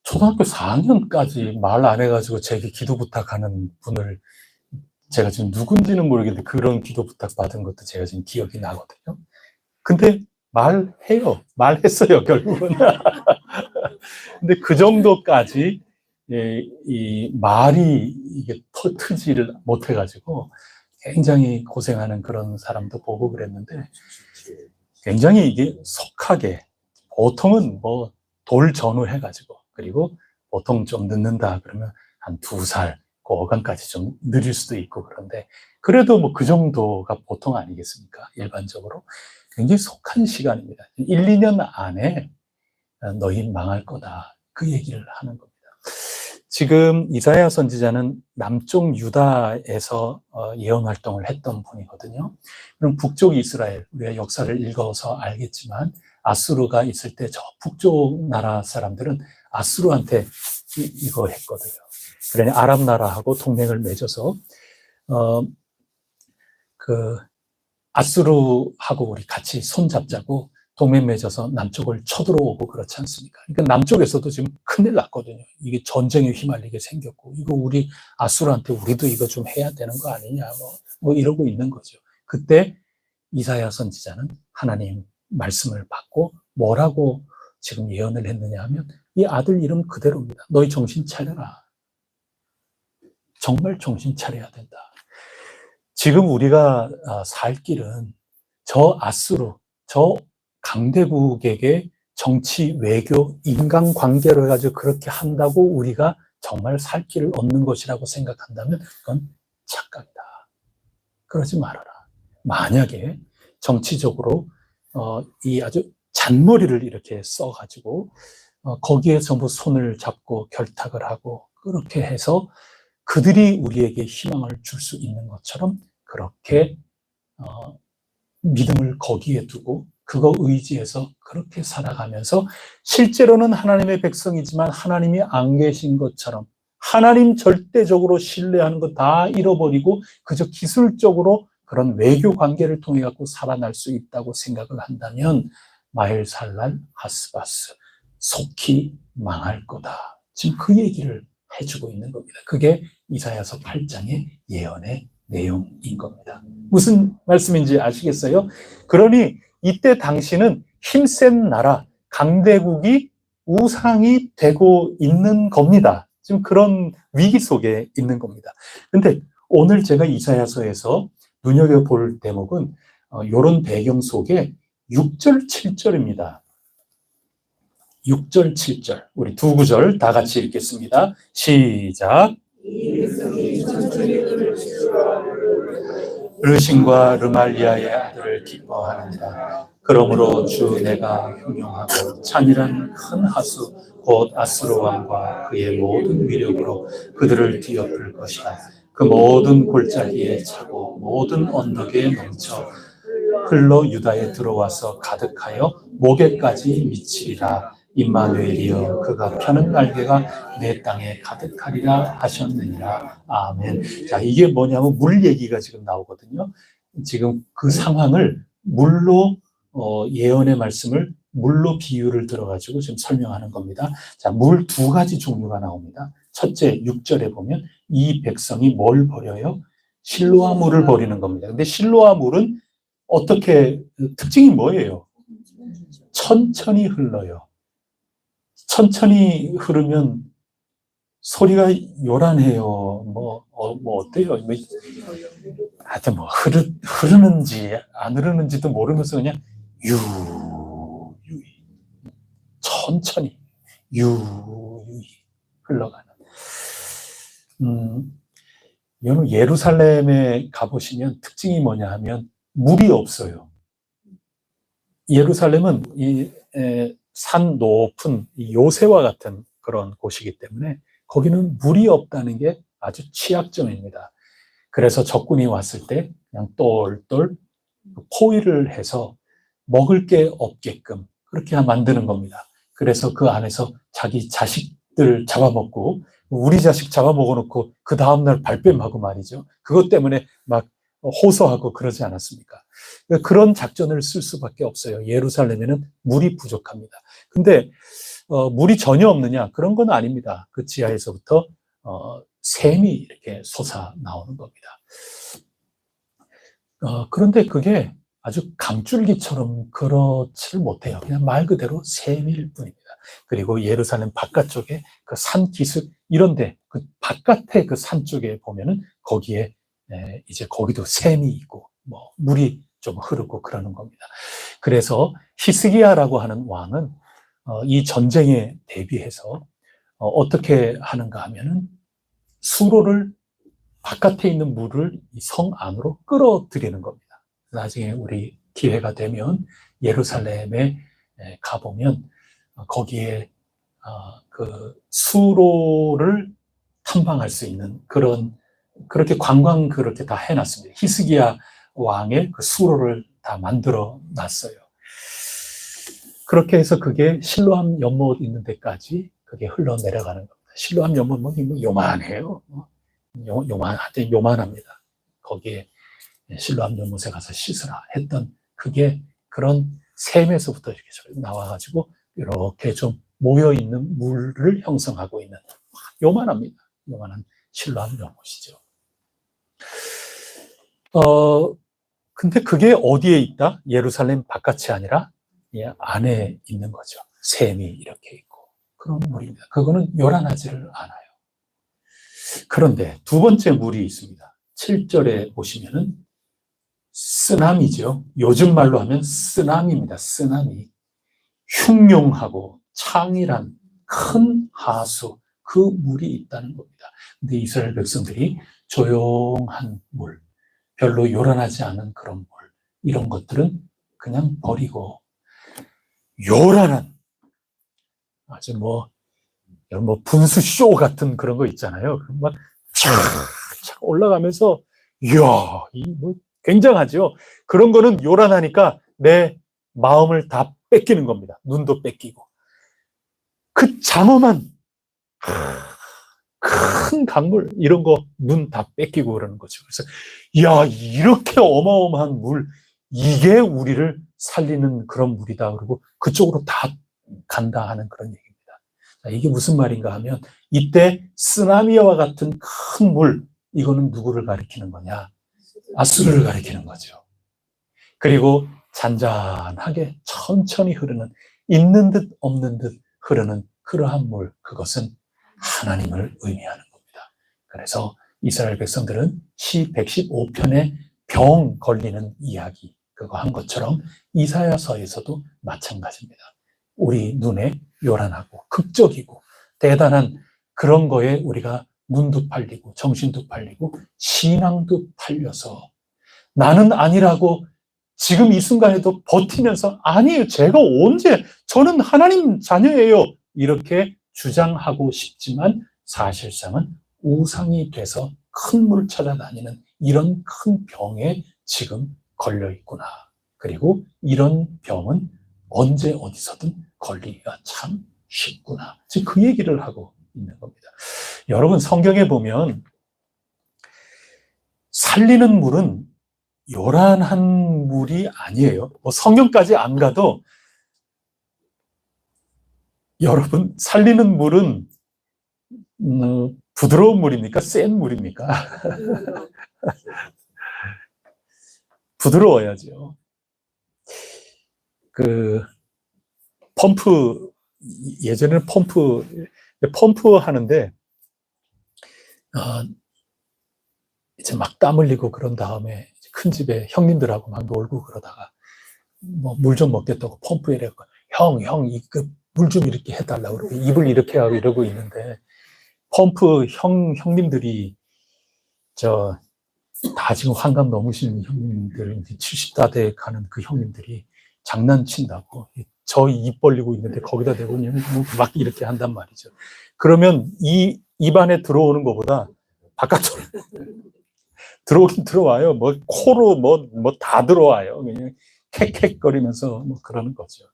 초등학교 4학년까지 말 안 해가지고 제게 기도 부탁하는 분을 제가 지금 누군지는 모르겠는데 그런 기도 부탁 받은 것도 제가 지금 기억이 나거든요. 근데 말했어요, 결국은. 근데 그 정도까지 이 말이 이게 트지를 못해가지고 굉장히 고생하는 그런 사람도 보고 그랬는데 굉장히 이게 속하게 보통은 돌 전후 해가지고 그리고 보통 좀 늦는다 그러면 한 2살 그 어간까지 좀 느릴 수도 있고 그런데 그래도 그 정도가 보통 아니겠습니까? 일반적으로 굉장히 속한 시간입니다. 1, 2년 안에 너희 망할 거다 그 얘기를 하는 겁니다. 지금 이사야 선지자는 남쪽 유다에서 예언 활동을 했던 분이거든요. 그럼 북쪽 이스라엘, 우리가 역사를 읽어서 알겠지만 아수르가 있을 때 저 북쪽 나라 사람들은 아수르한테 이거 했거든요. 그러니 아랍 나라하고 동맹을 맺어서 아수르하고 우리 같이 손잡자고 동맹 맺어서 남쪽을 쳐들어오고 그렇지 않습니까? 그러니까 남쪽에서도 지금 큰일 났거든요. 이게 전쟁에 휘말리게 생겼고 이거 우리 아수르한테 우리도 이거 좀 해야 되는 거 아니냐 이러고 있는 거죠. 그때 이사야 선지자는 하나님 말씀을 받고 뭐라고 지금 예언을 했느냐 하면 이 아들 이름 그대로입니다. 너희 정신 차려라. 정말 정신 차려야 된다. 지금 우리가 살 길은 저 아수르, 저 강대국에게 정치, 외교, 인간관계로 해가지고 그렇게 한다고 우리가 정말 살 길을 얻는 것이라고 생각한다면 그건 착각이다. 그러지 말아라. 만약에 정치적으로 이 아주 잔머리를 이렇게 써가지고 거기에 전부 손을 잡고 결탁을 하고 그렇게 해서 그들이 우리에게 희망을 줄 수 있는 것처럼 그렇게 믿음을 거기에 두고 그거 의지해서 그렇게 살아가면서 실제로는 하나님의 백성이지만 하나님이 안 계신 것처럼 하나님 절대적으로 신뢰하는 거 다 잃어버리고 그저 기술적으로 그런 외교 관계를 통해 갖고 살아날 수 있다고 생각을 한다면 마엘살랄 하스바스 속히 망할 거다. 지금 그 얘기를 해주고 있는 겁니다. 그게 이사야서 8장의 예언의 내용인 겁니다. 무슨 말씀인지 아시겠어요? 그러니 이때 당신은 힘센 나라, 강대국이 우상이 되고 있는 겁니다. 지금 그런 위기 속에 있는 겁니다. 근데 오늘 제가 이사야서에서 눈여겨볼 대목은 이런 배경 속에 6절, 7절입니다. 6절, 7절. 우리 두 구절 다 같이 읽겠습니다. 시작. 르신과 르말리아의 아들을 기뻐하느니라. 그러므로 주 내가 흉용하고 찬이란 큰 하수 곧 아수르 왕과 그의 모든 위력으로 그들을 뒤엎을 것이다. 그 모든 골짜기에 차고 모든 언덕에 넘쳐 흘러 유다에 들어와서 가득하여 목에까지 미치리라. 임마누엘이여 그가 펴는 날개가 내 땅에 가득하리라 하셨느니라. 아멘. 자, 이게 뭐냐면 물 얘기가 지금 나오거든요. 지금 그 상황을 물로 예언의 말씀을 물로 비유를 들어가지고 지금 설명하는 겁니다. 자, 물 두 가지 종류가 나옵니다. 첫째 6절에 보면 이 백성이 뭘 버려요? 실로아 물을 버리는 겁니다. 근데 실로아 물은 어떻게 특징이 뭐예요? 천천히 흘러요. 천천히 흐르면 소리가 요란해요. 뭐 어때요? 하여튼 흐르는지 안 흐르는지도 모르면서 그냥 유유히 천천히 유유히 흘러가는. 여러분 예루살렘에 가보시면 특징이 뭐냐 하면 물이 없어요. 예루살렘은 산 높은 요새와 같은 그런 곳이기 때문에 거기는 물이 없다는 게 아주 취약점입니다. 그래서 적군이 왔을 때 그냥 똘똘 포위를 해서 먹을 게 없게끔 그렇게 만드는 겁니다. 그래서 그 안에서 자기 자식들 잡아먹고 우리 자식 잡아먹어놓고 그 다음날 발뺌하고 말이죠. 그것 때문에 막 호소하고 그러지 않았습니까? 그런 작전을 쓸 수밖에 없어요. 예루살렘에는 물이 부족합니다. 근데 물이 전혀 없느냐? 그런 건 아닙니다. 그 지하에서부터 샘이 이렇게 솟아 나오는 겁니다. 그런데 그게 아주 강줄기처럼 그렇지를 못해요. 그냥 말 그대로 샘일 뿐입니다. 그리고 예루살렘 바깥쪽에 그 산 기슭 이런데 그 바깥에 그 산 쪽에 보면은 거기에 이제 거기도 샘이 있고 뭐 물이 좀 흐르고 그러는 겁니다. 그래서 히스기야라고 하는 왕은 이 전쟁에 대비해서 어떻게 하는가 하면은 수로를 바깥에 있는 물을 이 성 안으로 끌어들이는 겁니다. 나중에 우리 기회가 되면 예루살렘에 가보면 거기에 그 수로를 탐방할 수 있는 그렇게 관광 그렇게 다 해놨습니다. 히스기야 왕의 그 수로를 다 만들어 놨어요. 그렇게 해서 그게 실로암 연못 있는 데까지 그게 흘러내려가는 겁니다. 실로암 연못은 요만해요. 요만합니다. 거기에 실로암 연못에 가서 씻으라 했던 그게 그런 샘에서부터 이렇게 나와가지고 이렇게 좀 모여있는 물을 형성하고 있는 요만합니다. 요만한 실로암 연못이죠. 근데 그게 어디에 있다? 예루살렘 바깥이 아니라 안에 있는 거죠. 샘이 이렇게 있고 그런 물입니다. 그거는 요란하지를 않아요. 그런데 두 번째 물이 있습니다. 7절에 보시면은 쓰나미죠. 요즘 말로 하면 쓰나미입니다. 쓰나미. 흉룡하고 창이란 큰 하수, 그 물이 있다는 겁니다. 근데 이스라엘 백성들이 조용한 물, 별로 요란하지 않은 그런 물, 이런 것들은 그냥 버리고 요란한 아주 뭐 분수쇼 같은 그런 거 있잖아요. 막 쫙 올라가면서 이야, 굉장하죠. 그런 거는 요란하니까 내 마음을 다 뺏기는 겁니다. 눈도 뺏기고. 그 장엄한 큰 강물 이런 거 눈 다 뺏기고 그러는 거죠. 그래서 야, 이렇게 어마어마한 물, 이게 우리를 살리는 그런 물이다. 그리고 그쪽으로 다 간다 하는 그런 얘기입니다. 자, 이게 무슨 말인가 하면 이때 쓰나미와 같은 큰 물, 이거는 누구를 가리키는 거냐? 아수르를 가리키는 거죠. 그리고 잔잔하게 천천히 흐르는, 있는 듯 없는 듯 흐르는 그러한 물, 그것은 하나님을 의미하는 겁니다. 그래서 이스라엘 백성들은 시 115편에 병 걸리는 이야기, 그거 한 것처럼 이사야서에서도 마찬가지입니다. 우리 눈에 요란하고 극적이고 대단한 그런 거에 우리가 눈도 팔리고 정신도 팔리고 신앙도 팔려서 나는 아니라고 지금 이 순간에도 버티면서 아니에요, 제가 언제, 저는 하나님 자녀예요, 이렇게 주장하고 싶지만 사실상은 우상이 돼서 큰 물 찾아다니는 이런 큰 병에 지금 걸려 있구나. 그리고 이런 병은 언제 어디서든 걸리기가 참 쉽구나. 지금 그 얘기를 하고 있는 겁니다. 여러분, 성경에 보면 살리는 물은 요란한 물이 아니에요. 뭐 성경까지 안 가도 여러분, 살리는 물은 부드러운 물입니까? 센 물입니까? 부드러워야죠. 예전에는 펌프 하는데, 이제 막 땀 흘리고 그런 다음에 큰 집에 형님들하고 막 놀고 그러다가, 물 좀 먹겠다고 펌프에 이래고, 형, 물 좀 이렇게 해달라고 그러고, 입을 이렇게 하고 이러고 있는데, 펌프 형님들이, 다 지금 환갑 넘으신 형님들, 70다 돼 가는 그 형님들이 장난친다고, 저 입 벌리고 있는데 거기다 대고 막 이렇게 한단 말이죠. 그러면 이 입안에 들어오는 것보다 바깥으로 들어오긴 들어와요. 코로 다 들어와요. 그냥 캑캑거리면서 그러는 거죠.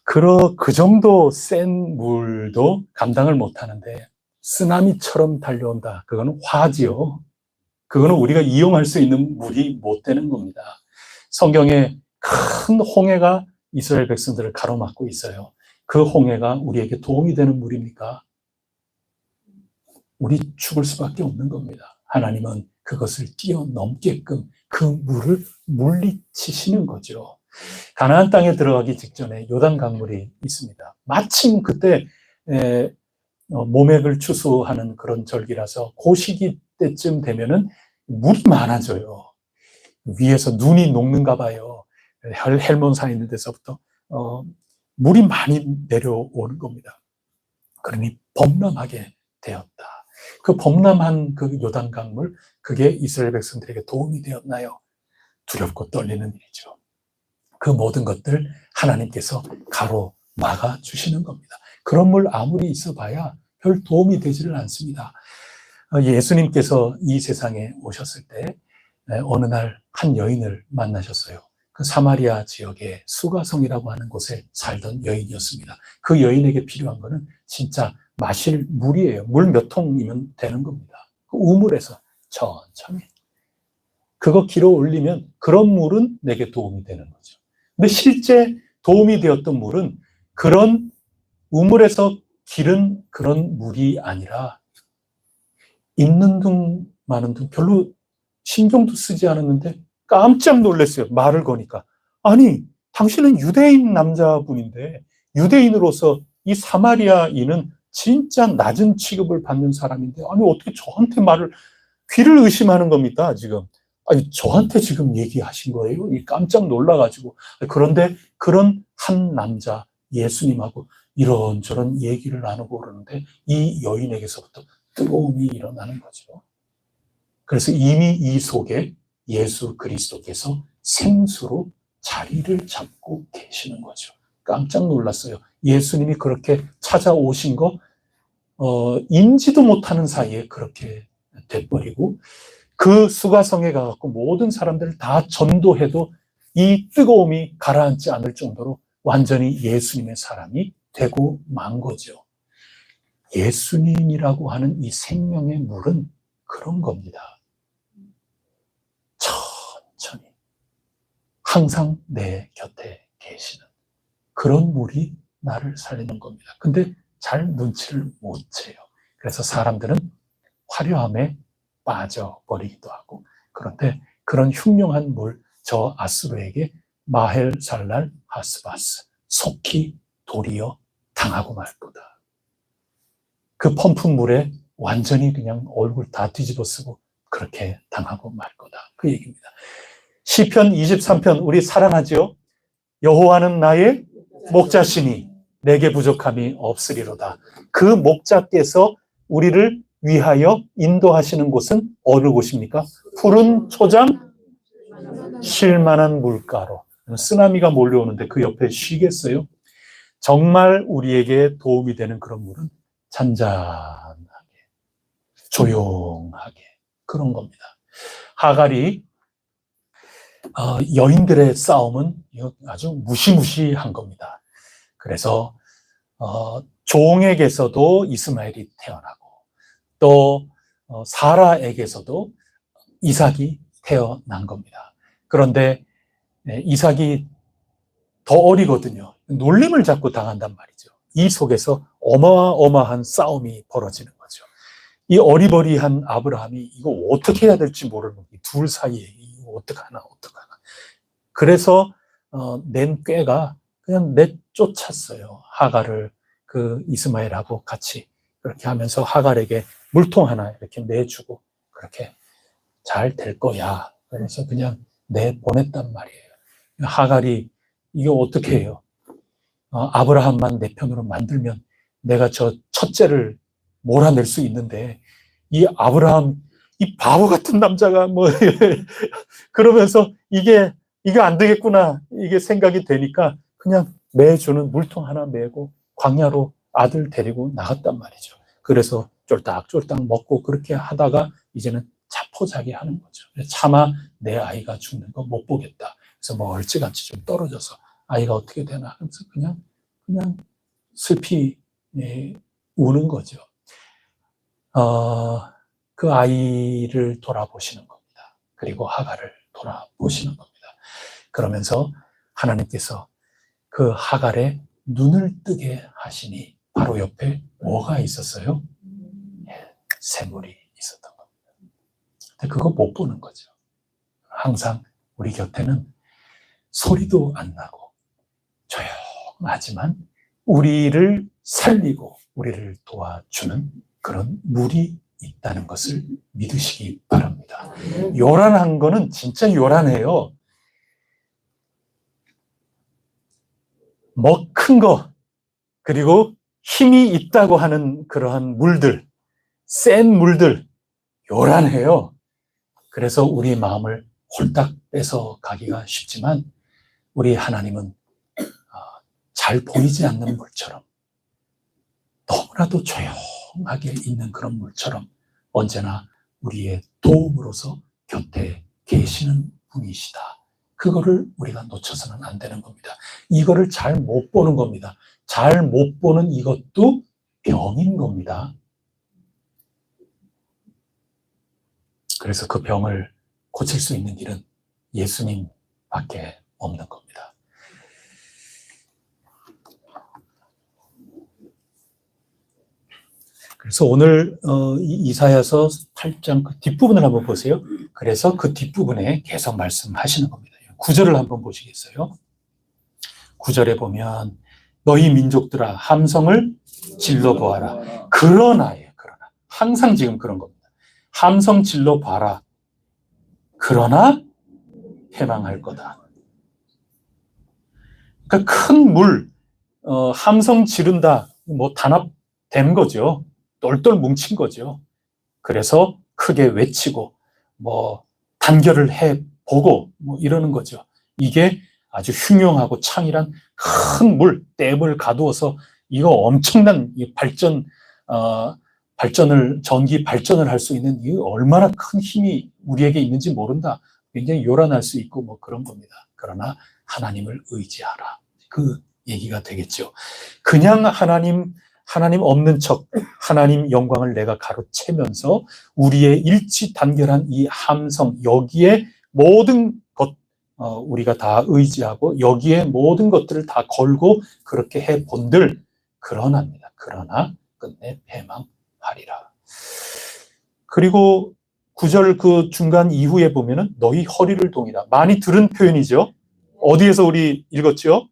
그 정도 센 물도 감당을 못 하는데 쓰나미처럼 달려온다. 그거는 화지요. 그거는 우리가 이용할 수 있는 물이 못 되는 겁니다. 성경에 큰 홍해가 이스라엘 백성들을 가로막고 있어요. 그 홍해가 우리에게 도움이 되는 물입니까? 우리 죽을 수밖에 없는 겁니다. 하나님은 그것을 뛰어넘게끔 그 물을 물리치시는 거죠. 가나안 땅에 들어가기 직전에 요단 강물이 있습니다. 마침 그때 모맥을 추수하는 그런 절기라서 그 시기 때쯤 되면은 물이 많아져요. 위에서 눈이 녹는가 봐요. 헬몬산 있는 데서부터 물이 많이 내려오는 겁니다. 그러니 범람하게 되었다. 그 범람한 그 요단 강물, 그게 이스라엘 백성들에게 도움이 되었나요? 두렵고 떨리는 일이죠. 그 모든 것들 하나님께서 가로막아 주시는 겁니다. 그런 물 아무리 있어봐야 별 도움이 되지를 않습니다. 예수님께서 이 세상에 오셨을 때 어느 날 한 여인을 만나셨어요. 그 사마리아 지역의 수가성이라고 하는 곳에 살던 여인이었습니다. 그 여인에게 필요한 거는 진짜 마실 물이에요. 물 몇 통이면 되는 겁니다. 그 우물에서 천천히 그거 길어 올리면 그런 물은 내게 도움이 되는 거죠. 근데 실제 도움이 되었던 물은 그런 우물에서 기른 그런 물이 아니라 있는 둥 마는 둥 별로 신경도 쓰지 않았는데 깜짝 놀랐어요. 말을 거니까. 아니, 당신은 유대인 남자분인데 유대인으로서 이 사마리아인은 진짜 낮은 취급을 받는 사람인데 아니 어떻게 저한테 귀를 의심하는 겁니까 지금. 아니, 저한테 지금 얘기하신 거예요? 이 깜짝 놀라가지고. 그런데 그런 한 남자, 예수님하고 이런저런 얘기를 나누고 그러는데 이 여인에게서부터 뜨거움이 일어나는 거죠. 그래서 이미 이 속에 예수 그리스도께서 생수로 자리를 잡고 계시는 거죠. 깜짝 놀랐어요. 예수님이 그렇게 찾아오신 거 인지도 못하는 사이에 그렇게 돼버리고 그 수가성에 가갖고 모든 사람들을 다 전도해도 이 뜨거움이 가라앉지 않을 정도로 완전히 예수님의 사람이 되고 만 거죠. 예수님이라고 하는 이 생명의 물은 그런 겁니다. 천천히 항상 내 곁에 계시는 그런 물이 나를 살리는 겁니다. 근데 잘 눈치를 못 채요. 그래서 사람들은 화려함에 빠져버리기도 하고, 그런데 그런 흉명한 물, 저 아수르에게 마헬살랄 하스바스, 속히 도리어 당하고 말 거다. 그 펌프물에 완전히 그냥 얼굴 다 뒤집어 쓰고 그렇게 당하고 말 거다. 그 얘기입니다. 시편 23편 우리 사랑하죠? 여호와는 나의 목자시니 내게 부족함이 없으리로다. 그 목자께서 우리를 위하여 인도하시는 곳은 어느 곳입니까? 푸른 초장, 쉴만한 물가로. 쓰나미가 몰려오는데 그 옆에 쉬겠어요? 정말 우리에게 도움이 되는 그런 물은 잔잔하게, 조용하게 그런 겁니다. 하갈이 여인들의 싸움은 아주 무시무시한 겁니다. 그래서 종에게서도 이스마엘이 태어나고 또 사라에게서도 이삭이 태어난 겁니다. 그런데 이삭이 더 어리거든요. 놀림을 자꾸 당한단 말이죠. 이 속에서 어마어마한 싸움이 벌어지는 거죠. 이 어리버리한 아브라함이 이거 어떻게 해야 될지 모르는 둘 사이에 이거 어떡하나. 그래서 낸 꾀가 그냥 내쫓았어요. 하갈을 그 이스마엘하고 같이 그렇게 하면서 하갈에게 물통 하나 이렇게 내주고 그렇게 잘 될 거야. 그래서 그냥 내보냈단 말이에요. 하갈이 이거 어떻게 해요? 아브라함만 내 편으로 만들면 내가 저 첫째를 몰아낼 수 있는데 이 아브라함 이 바보 같은 남자가 뭐 그러면서 이게 안 되겠구나 이게 생각이 되니까 그냥 매주는 물통 하나 메고 광야로 아들 데리고 나갔단 말이죠. 그래서 쫄딱쫄딱 먹고 그렇게 하다가 이제는 자포자기 하는 거죠. 차마 내 아이가 죽는 거 못 보겠다. 그래서 뭐 멀찌감치 좀 떨어져서 아이가 어떻게 되나 하면서 그냥 슬피 우는 거죠. 그 아이를 돌아보시는 겁니다. 그리고 하갈을 돌아보시는 겁니다. 그러면서 하나님께서 그 하갈의 눈을 뜨게 하시니 바로 옆에 뭐가 있었어요? 샘물이 있었던 겁니다. 근데 그거 못 보는 거죠. 항상 우리 곁에는 소리도 안 나고 조용하지만 우리를 살리고 우리를 도와주는 그런 물이 있다는 것을 믿으시기 바랍니다. 요란한 거는 진짜 요란해요. 뭐 큰 거, 그리고 힘이 있다고 하는 그러한 물들, 센 물들, 요란해요. 그래서 우리 마음을 홀딱 뺏어 가기가 쉽지만 우리 하나님은 잘 보이지 않는 물처럼 너무나도 조용하게 있는 그런 물처럼 언제나 우리의 도움으로서 곁에 계시는 분이시다. 그거를 우리가 놓쳐서는 안 되는 겁니다. 이거를 잘 못 보는 겁니다. 잘 못 보는 이것도 병인 겁니다. 그래서 그 병을 고칠 수 있는 길은 예수님밖에 없는 겁니다. 그래서 오늘 이사야서 8장 그 뒷부분을 한번 보세요. 그래서 그 뒷부분에 계속 말씀하시는 겁니다. 9절을 한번 보시겠어요? 9절에 보면 너희 민족들아 함성을 질러보아라. 그러나 항상 지금 그런 겁니다. 함성 질러봐라. 그러나 패망할 거다. 그러니까 큰 물, 함성 지른다, 뭐 단합된 거죠. 똘똘 뭉친 거죠. 그래서 크게 외치고 뭐 단결을 해보고 뭐 이러는 거죠. 이게 아주 흉용하고 창이란 큰 물, 댐을 가두어서 이거 엄청난 이 전기 발전을 할 수 있는 이 얼마나 큰 힘이 우리에게 있는지 모른다. 굉장히 요란할 수 있고 뭐 그런 겁니다. 그러나 하나님을 의지하라. 그 얘기가 되겠죠. 그냥 하나님 없는 척 하나님 영광을 내가 가로채면서 우리의 일치 단결한 이 함성, 여기에 모든 것 우리가 다 의지하고 여기에 모든 것들을 다 걸고 그렇게 해본들 그러나입니다. 그러나 끝내 패망하리라. 그리고 9절 그 중간 이후에 보면은 너희 허리를 동이라. 많이 들은 표현이죠. 어디에서 우리 읽었죠?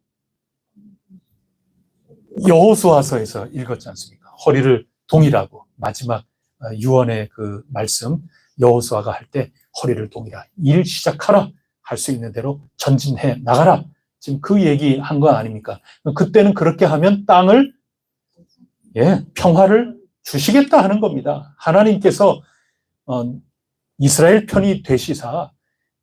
여호수아서에서 읽었지 않습니까? 허리를 동이라고. 마지막 유언의 그 말씀 여호수아가 할 때 허리를 동이라. 일 시작하라. 할 수 있는 대로 전진해 나가라. 지금 그 얘기한 거 아닙니까? 그때는 그렇게 하면 땅을 평화를 주시겠다 하는 겁니다. 하나님께서 이스라엘 편이 되시사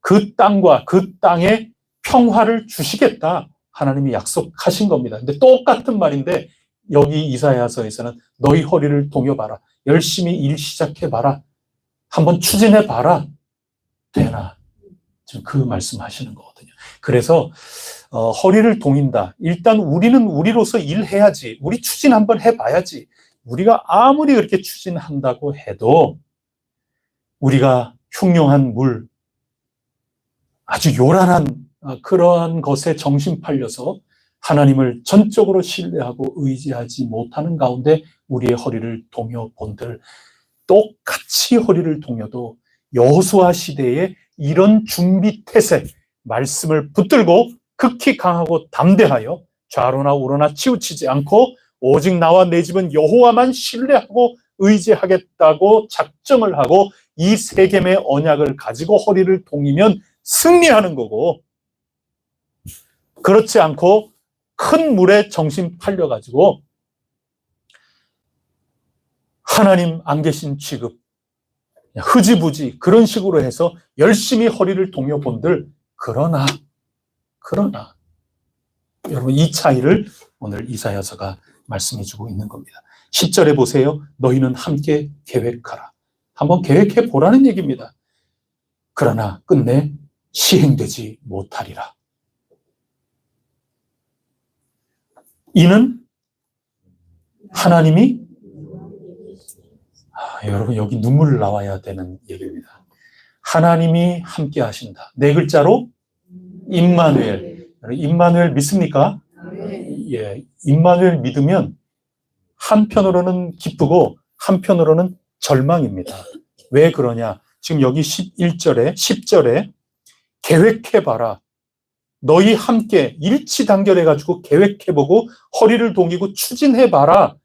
그 땅과 그 땅에 평화를 주시겠다 하나님이 약속하신 겁니다. 근데 똑같은 말인데 여기 이사야서에서는 너희 허리를 동여봐라. 열심히 일 시작해봐라. 한번 추진해봐라. 되나? 지금 그 말씀하시는 거거든요. 그래서 허리를 동인다. 일단 우리는 우리로서 일해야지. 우리 추진 한번 해봐야지. 우리가 아무리 그렇게 추진한다고 해도 우리가 흉용한 물, 아주 요란한 그러한 것에 정신 팔려서 하나님을 전적으로 신뢰하고 의지하지 못하는 가운데 우리의 허리를 동여 본들 똑같이 허리를 동여도 여호수아 시대에 이런 준비 태세, 말씀을 붙들고 극히 강하고 담대하여 좌로나 우로나 치우치지 않고 오직 나와 내 집은 여호와만 신뢰하고 의지하겠다고 작정을 하고 이 세겜의 언약을 가지고 허리를 동이면 승리하는 거고, 그렇지 않고 큰 물에 정신 팔려가지고 하나님 안 계신 취급, 흐지부지 그런 식으로 해서 열심히 허리를 동여본들 그러나 여러분 이 차이를 오늘 이사야서가 말씀해주고 있는 겁니다. 10절에 보세요. 너희는 함께 계획하라. 한번 계획해 보라는 얘기입니다. 그러나 끝내 시행되지 못하리라. 이는 하나님이 여러분 여기 눈물 나와야 되는 얘기입니다. 하나님이 함께 하신다. 네 글자로 임마누엘. 임마누엘 믿습니까? 예, 임마누엘 믿으면 한편으로는 기쁘고 한편으로는 절망입니다. 왜 그러냐? 지금 여기 11절에 10절에 계획해봐라. 너희 함께 일치 단결해가지고 계획해보고 허리를 동이고 추진해봐라.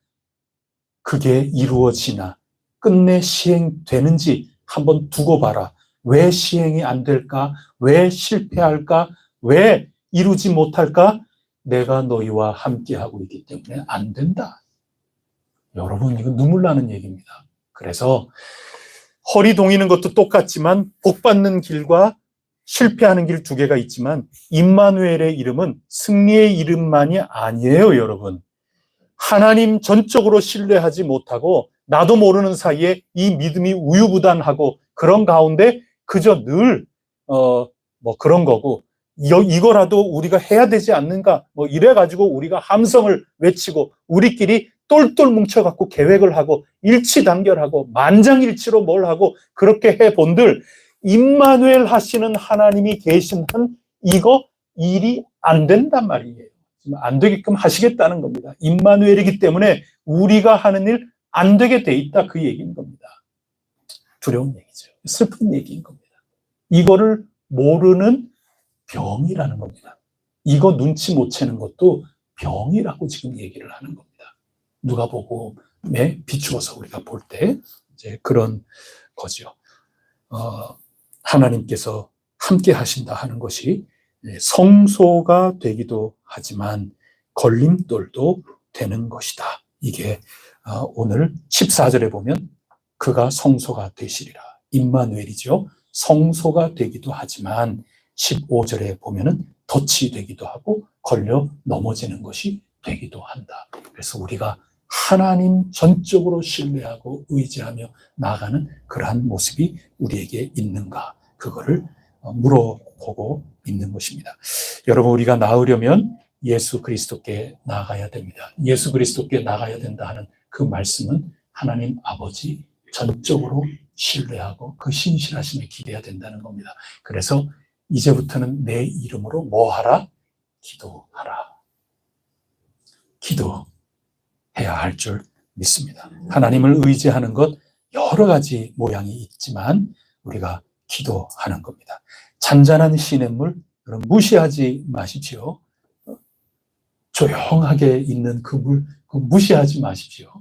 그게 이루어지나 끝내 시행되는지 한번 두고 봐라. 왜 시행이 안 될까? 왜 실패할까? 왜 이루지 못할까? 내가 너희와 함께하고 있기 때문에 안 된다. 여러분 이거 눈물 나는 얘기입니다. 그래서 허리 동이는 것도 똑같지만 복받는 길과 실패하는 길 두 개가 있지만 임마누엘의 이름은 승리의 이름만이 아니에요, 여러분. 하나님 전적으로 신뢰하지 못하고 나도 모르는 사이에 이 믿음이 우유부단하고 그런 가운데 그저 늘 뭐 그런 거고 이거라도 우리가 해야 되지 않는가 뭐 이래가지고 우리가 함성을 외치고 우리끼리 똘똘 뭉쳐갖고 계획을 하고 일치단결하고 만장일치로 뭘 하고 그렇게 해본들 임마누엘 하시는 하나님이 계신 한 이거 일이 안 된단 말이에요. 안 되게끔 하시겠다는 겁니다. 임마누엘이기 때문에 우리가 하는 일 안 되게 돼 있다 그 얘기인 겁니다. 두려운 얘기죠. 슬픈 얘기인 겁니다. 이거를 모르는 병이라는 겁니다. 이거 눈치 못 채는 것도 병이라고 지금 얘기를 하는 겁니다. 누가복음에 비추어서 우리가 볼 때 이제 그런 거죠. 하나님께서 함께 하신다 하는 것이 성소가 되기도 하지만 걸림돌도 되는 것이다. 이게 오늘 14절에 보면 그가 성소가 되시리라. 임마누엘이죠. 성소가 되기도 하지만 15절에 보면은 덫이 되기도 하고 걸려 넘어지는 것이 되기도 한다. 그래서 우리가 하나님 전적으로 신뢰하고 의지하며 나아가는 그러한 모습이 우리에게 있는가, 그거를 물어보고 있는 것입니다. 여러분, 우리가 나으려면 예수 그리스도께 나아가야 됩니다. 예수 그리스도께 나아가야 된다 하는 그 말씀은 하나님 아버지 전적으로 신뢰하고 그 신실하심에 기대야 된다는 겁니다. 그래서 이제부터는 내 이름으로 뭐 하라? 기도하라. 기도해야 할 줄 믿습니다. 하나님을 의지하는 것 여러 가지 모양이 있지만 우리가 기도하는 겁니다. 잔잔한 시냇물, 여러분 무시하지 마십시오. 조용하게 있는 그 물, 무시하지 마십시오.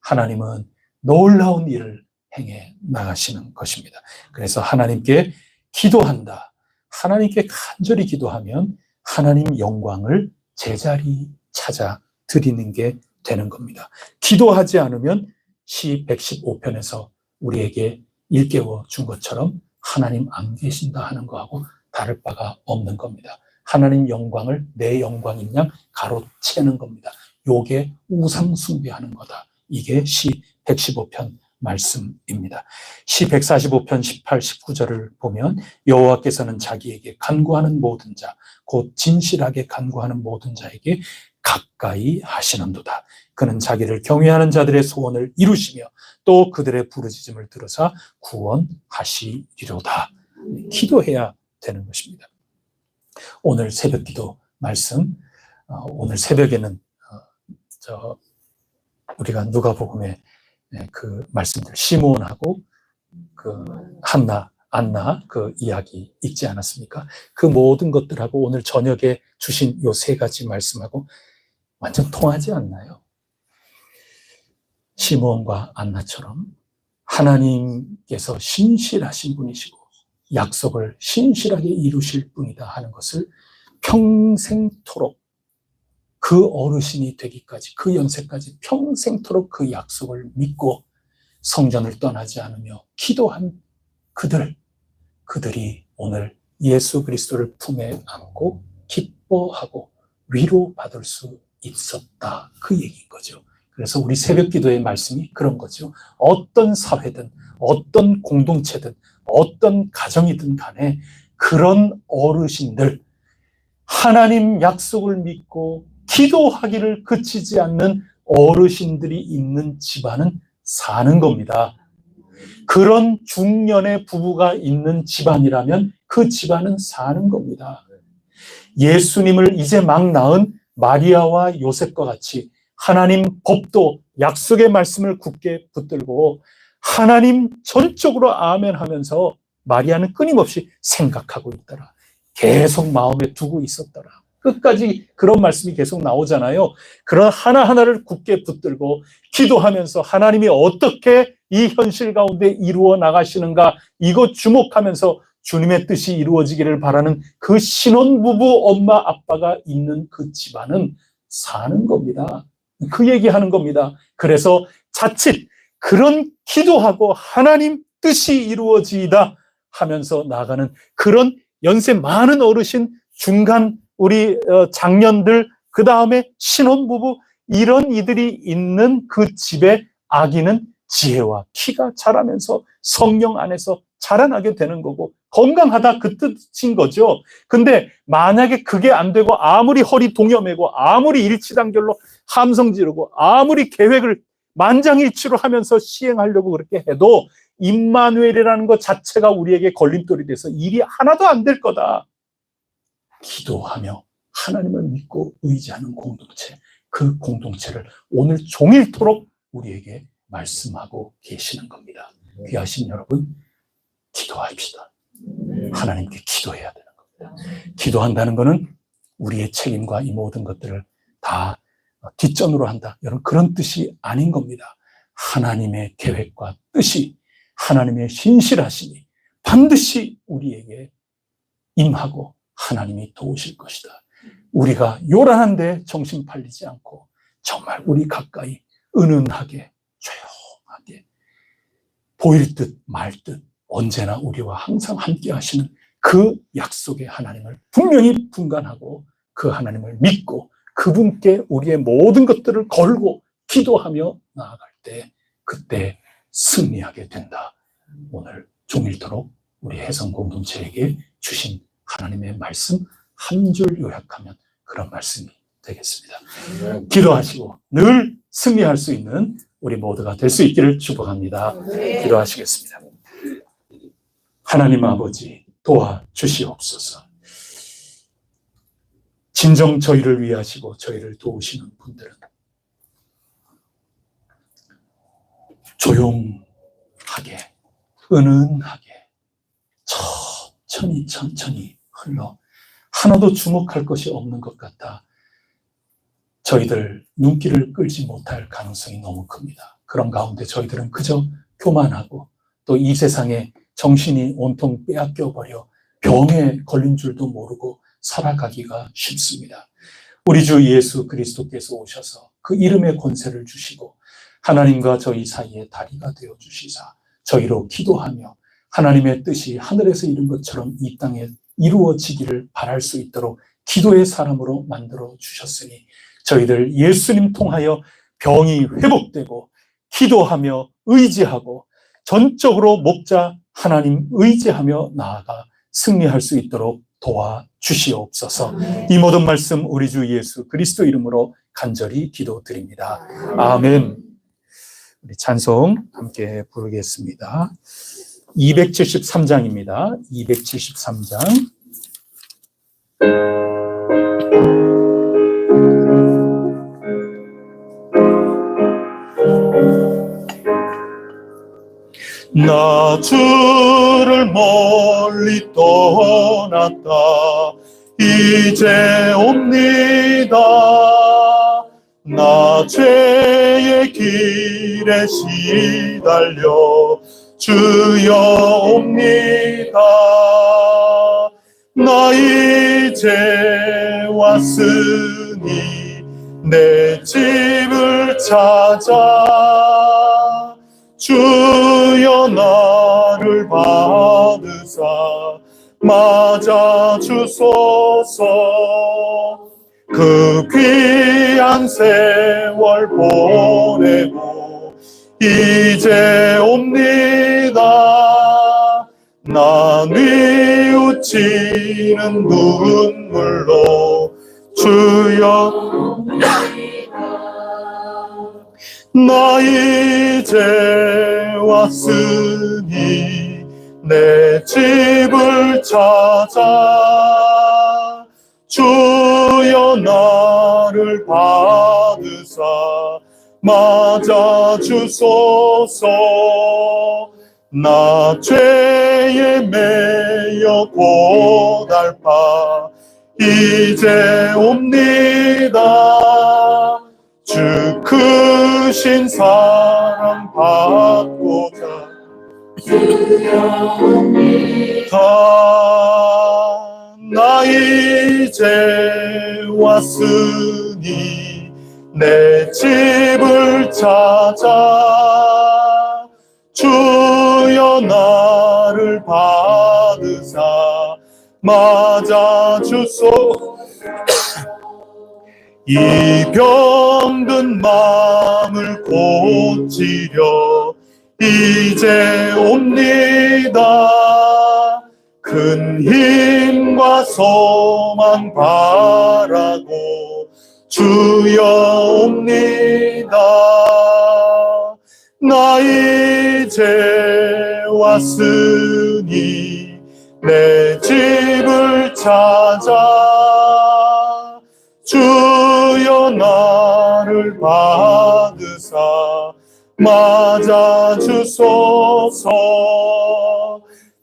하나님은 놀라운 일을 행해 나가시는 것입니다. 그래서 하나님께 기도한다. 하나님께 간절히 기도하면 하나님 영광을 제자리 찾아 드리는 게 되는 겁니다. 기도하지 않으면 시 115편에서 우리에게 일깨워 준 것처럼 하나님 안 계신다 하는 거하고 다를 바가 없는 겁니다. 하나님 영광을 내 영광인 양 가로채는 겁니다. 요게 우상 숭배하는 거다. 이게 시 115편 말씀입니다. 시 145편 18, 19절을 보면 여호와께서는 자기에게 간구하는 모든 자, 곧 진실하게 간구하는 모든 자에게 가까이 하시는도다. 그는 자기를 경외하는 자들의 소원을 이루시며 또 그들의 부르짖음을 들으사 구원하시리로다. 기도해야 되는 것입니다. 오늘 새벽 기도 말씀, 오늘 새벽에는 우리가 누가복음에 그 말씀들, 시몬하고 그 한나, 안나 그 이야기 읽지 않았습니까? 그 모든 것들하고 오늘 저녁에 주신 요 세 가지 말씀하고 완전 통하지 않나요? 시몬과 안나처럼 하나님께서 신실하신 분이시고 약속을 신실하게 이루실 분이다 하는 것을 평생토록 그 어르신이 되기까지, 그 연세까지 평생토록 그 약속을 믿고 성전을 떠나지 않으며 기도한 그들이 오늘 예수 그리스도를 품에 안고 기뻐하고 위로받을 수 있었다. 그 얘기인 거죠. 그래서 우리 새벽 기도의 말씀이 그런 거죠. 어떤 사회든 어떤 공동체든 어떤 가정이든 간에 그런 어르신들, 하나님 약속을 믿고 기도하기를 그치지 않는 어르신들이 있는 집안은 사는 겁니다. 그런 중년의 부부가 있는 집안이라면 그 집안은 사는 겁니다. 예수님을 이제 막 낳은 마리아와 요셉과 같이 하나님 법도 약속의 말씀을 굳게 붙들고 하나님 전적으로 아멘 하면서 마리아는 끊임없이 생각하고 있더라. 계속 마음에 두고 있었더라. 끝까지 그런 말씀이 계속 나오잖아요. 그런 하나하나를 굳게 붙들고 기도하면서 하나님이 어떻게 이 현실 가운데 이루어 나가시는가 이거 주목하면서 주님의 뜻이 이루어지기를 바라는 그 신혼부부 엄마 아빠가 있는 그 집안은 사는 겁니다. 그 얘기하는 겁니다. 그래서 자칫 그런 기도하고 하나님 뜻이 이루어지이다 하면서 나아가는 그런 연세 많은 어르신, 중간 우리 장년들, 그 다음에 신혼부부, 이런 이들이 있는 그 집에 아기는 지혜와 키가 자라면서 성령 안에서 자라나게 되는 거고 건강하다 그 뜻인 거죠. 근데 만약에 그게 안 되고 아무리 허리 동여매고 아무리 일치단결로 함성 지르고 아무리 계획을 만장일치로 하면서 시행하려고 그렇게 해도 임마누엘이라는 것 자체가 우리에게 걸림돌이 돼서 일이 하나도 안 될 거다. 기도하며 하나님을 믿고 의지하는 공동체, 그 공동체를 오늘 종일토록 우리에게 말씀하고 계시는 겁니다. 귀하신 여러분, 기도합시다. 하나님께 기도해야 되는 겁니다. 기도한다는 것은 우리의 책임과 이 모든 것들을 다 뒷전으로 한다. 여러분, 그런 뜻이 아닌 겁니다. 하나님의 계획과 뜻이, 하나님의 신실하심이 반드시 우리에게 임하고 하나님이 도우실 것이다. 우리가 요란한데 정신 팔리지 않고 정말 우리 가까이 은은하게 조용하게 보일 듯 말 듯 언제나 우리와 항상 함께 하시는 그 약속의 하나님을 분명히 분간하고 그 하나님을 믿고 그분께 우리의 모든 것들을 걸고 기도하며 나아갈 때 그때 승리하게 된다. 오늘 종일토록 우리 혜성 공동체에게 주신 하나님의 말씀 한 줄 요약하면 그런 말씀이 되겠습니다. 기도하시고 늘 승리할 수 있는 우리 모두가 될 수 있기를 축복합니다. 기도하시겠습니다. 하나님 아버지 도와주시옵소서. 진정 저희를 위하시고 저희를 도우시는 분들은 조용하게 은은하게 천천히 흘러 하나도 주목할 것이 없는 것 같아 저희들 눈길을 끌지 못할 가능성이 너무 큽니다. 그런 가운데 저희들은 그저 교만하고 또 이 세상에 정신이 온통 빼앗겨버려 병에 걸린 줄도 모르고 살아가기가 쉽습니다. 우리 주 예수 그리스도께서 오셔서 그 이름의 권세를 주시고 하나님과 저희 사이의 다리가 되어주시사 저희로 기도하며 하나님의 뜻이 하늘에서 이룬 것처럼 이 땅에 이루어지기를 바랄 수 있도록 기도의 사람으로 만들어 주셨으니 저희들 예수님 통하여 병이 회복되고 기도하며 의지하고 전적으로 목자 하나님 의지하며 나아가 승리할 수 있도록 도와주시옵소서. 이 모든 말씀 우리 주 예수 그리스도 이름으로 간절히 기도드립니다. 아멘. 우리 찬송 함께 부르겠습니다. 273장입니다. 273장. 나 주를 멀리 떠났다 이제 옵니다. 나 죄의 길에 시달려 주여 옵니다. 나 이제 왔으니 내 집을 찾아 주여 나를 받으사 맞아 주소서. 그 귀한 세월 보내고 이제 옵니다. 나 뉘우치는 눈물로 주여 나 이제 왔으니 내 집을 찾아 주여 나를 받으사 맞아 주소서. 나 죄에 매여 고달파 이제 옵니다. 주 크신 사랑 받고자 주여옵니다. 나 이제 왔으니 내 집을 찾아 주여 나를 받으사 맞아 주소서. 이 병든 마음을 고치려 이제 옵니다. 큰 힘과 소망 바라고 주여 옵니다. 나 이제 왔으니 내 집을 찾아 주여 나를 받으사 맞아 주소서.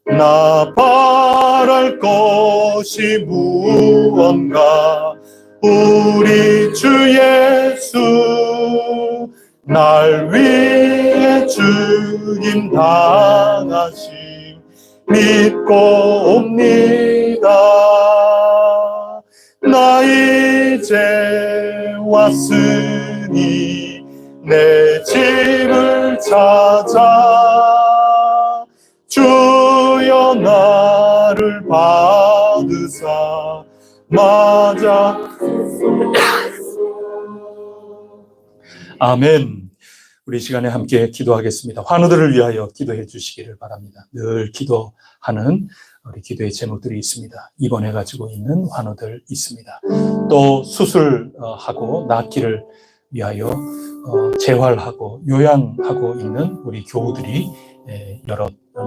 나 바랄 것이 무언가 우리 주 예수 날 위해 죽임 당하심 믿고 옵니다. 나 이제 왔으니 내 집을 찾아 주여 나를 받으사 맞아. 아멘. 우리 시간에 함께 기도하겠습니다. 환우들을 위하여 기도해 주시기를 바랍니다. 늘 기도하는 우리 기도의 제목들이 있습니다. 입원해 가지고 있는 환우들 있습니다. 또 수술하고 낫기를 위하여 재활하고 요양하고 있는 우리 교우들이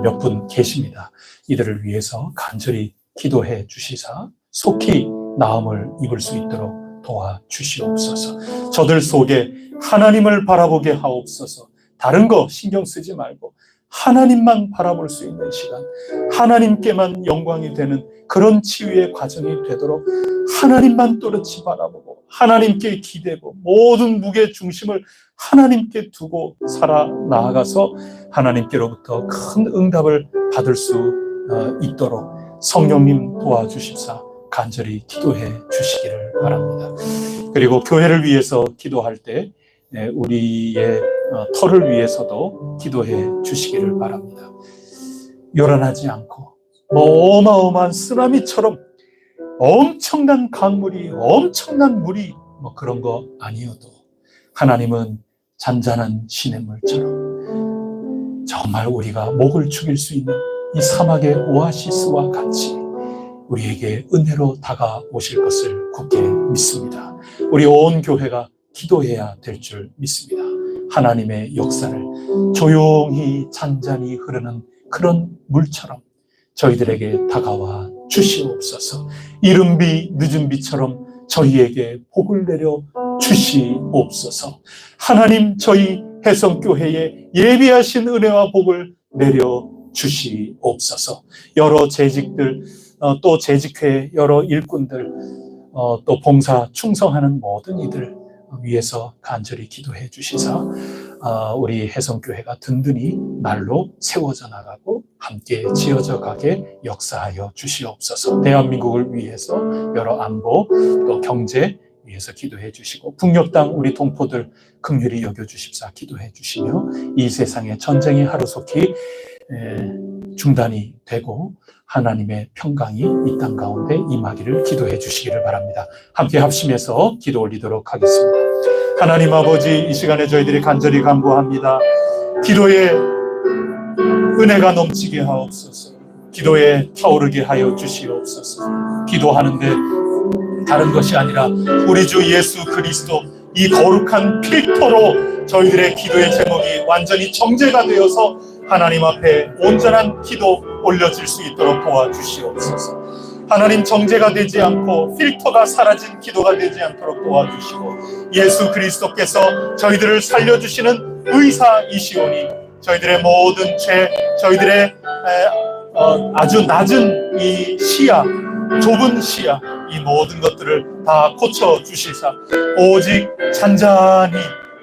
몇 분 계십니다. 이들을 위해서 간절히 기도해 주시사 속히 나음을 입을 수 있도록 도와주시옵소서. 저들 속에 하나님을 바라보게 하옵소서. 다른 거 신경 쓰지 말고 하나님만 바라볼 수 있는 시간, 하나님께만 영광이 되는 그런 치유의 과정이 되도록 하나님만 또렷이 바라보고 하나님께 기대고 모든 무게 중심을 하나님께 두고 살아 나아가서 하나님께로부터 큰 응답을 받을 수 있도록 성령님 도와주십사 간절히 기도해 주시기를 바랍니다. 그리고 교회를 위해서 기도할 때 우리의 터를 위해서도 기도해 주시기를 바랍니다. 요란하지 않고 어마어마한 쓰나미처럼 엄청난 강물이 엄청난 물이 그런 거 아니어도 하나님은 잔잔한 시냇물처럼 정말 우리가 목을 죽일 수 있는 이 사막의 오아시스와 같이 우리에게 은혜로 다가오실 것을 굳게 믿습니다. 우리 온 교회가 기도해야 될 줄 믿습니다. 하나님의 역사를 조용히 잔잔히 흐르는 그런 물처럼 저희들에게 다가와 주시옵소서. 이른 비 늦은 비처럼 저희에게 복을 내려 주시옵소서. 하나님 저희 해성교회에 예비하신 은혜와 복을 내려 주시옵소서. 여러 재직들 또 재직회 여러 일꾼들 또 봉사 충성하는 모든 이들 위해서 간절히 기도해 주시사 우리 해성교회가 든든히 날로 세워져 나가고 함께 지어져 가게 역사하여 주시옵소서. 대한민국을 위해서 여러 안보 또 경제 위해서 기도해 주시고 북녘 땅 우리 동포들 긍휼히 여겨 주십사 기도해 주시며 이 세상의 전쟁이 하루속히 중단이 되고 하나님의 평강이 이 땅 가운데 임하기를 기도해 주시기를 바랍니다. 함께 합심해서 기도 올리도록 하겠습니다. 하나님 아버지, 이 시간에 저희들이 간절히 간구합니다. 기도에 은혜가 넘치게 하옵소서. 기도에 타오르게 하여 주시옵소서. 기도하는데 다른 것이 아니라 우리 주 예수 그리스도 이 거룩한 필터로 저희들의 기도의 제목이 완전히 정제가 되어서 하나님 앞에 온전한 기도 올려질 수 있도록 도와주시옵소서. 하나님 정제가 되지 않고 필터가 사라진 기도가 되지 않도록 도와주시고 예수 그리스도께서 저희들을 살려주시는 의사이시오니 저희들의 모든 죄, 저희들의 아주 낮은 이 시야, 좁은 시야, 이 모든 것들을 다 고쳐주시사 오직 잔잔히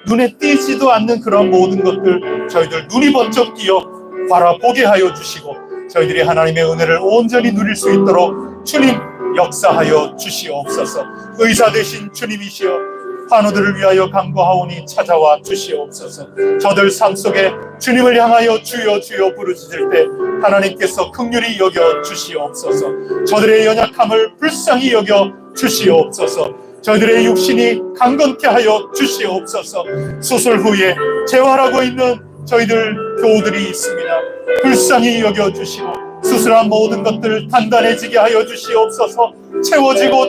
눈에 띄지도 않는 그런 모든 것들 저희들 눈이 번쩍 띄어 바라보게 하여 주시고 저희들이 하나님의 은혜를 온전히 누릴 수 있도록 주님 역사하여 주시옵소서. 의사 되신 주님이시여 환우들을 위하여 간구하오니 찾아와 주시옵소서. 저들 삶 속에 주님을 향하여 주여 주여 부르짖을 때 하나님께서 긍휼히 여겨 주시옵소서. 저들의 연약함을 불쌍히 여겨 주시옵소서. 저희들의 육신이 강건케 하여 주시옵소서. 수술 후에 재활하고 있는 저희들 교우들이 있습니다. 불쌍히 여겨주시고 수술한 모든 것들 단단해지게 하여 주시옵소서.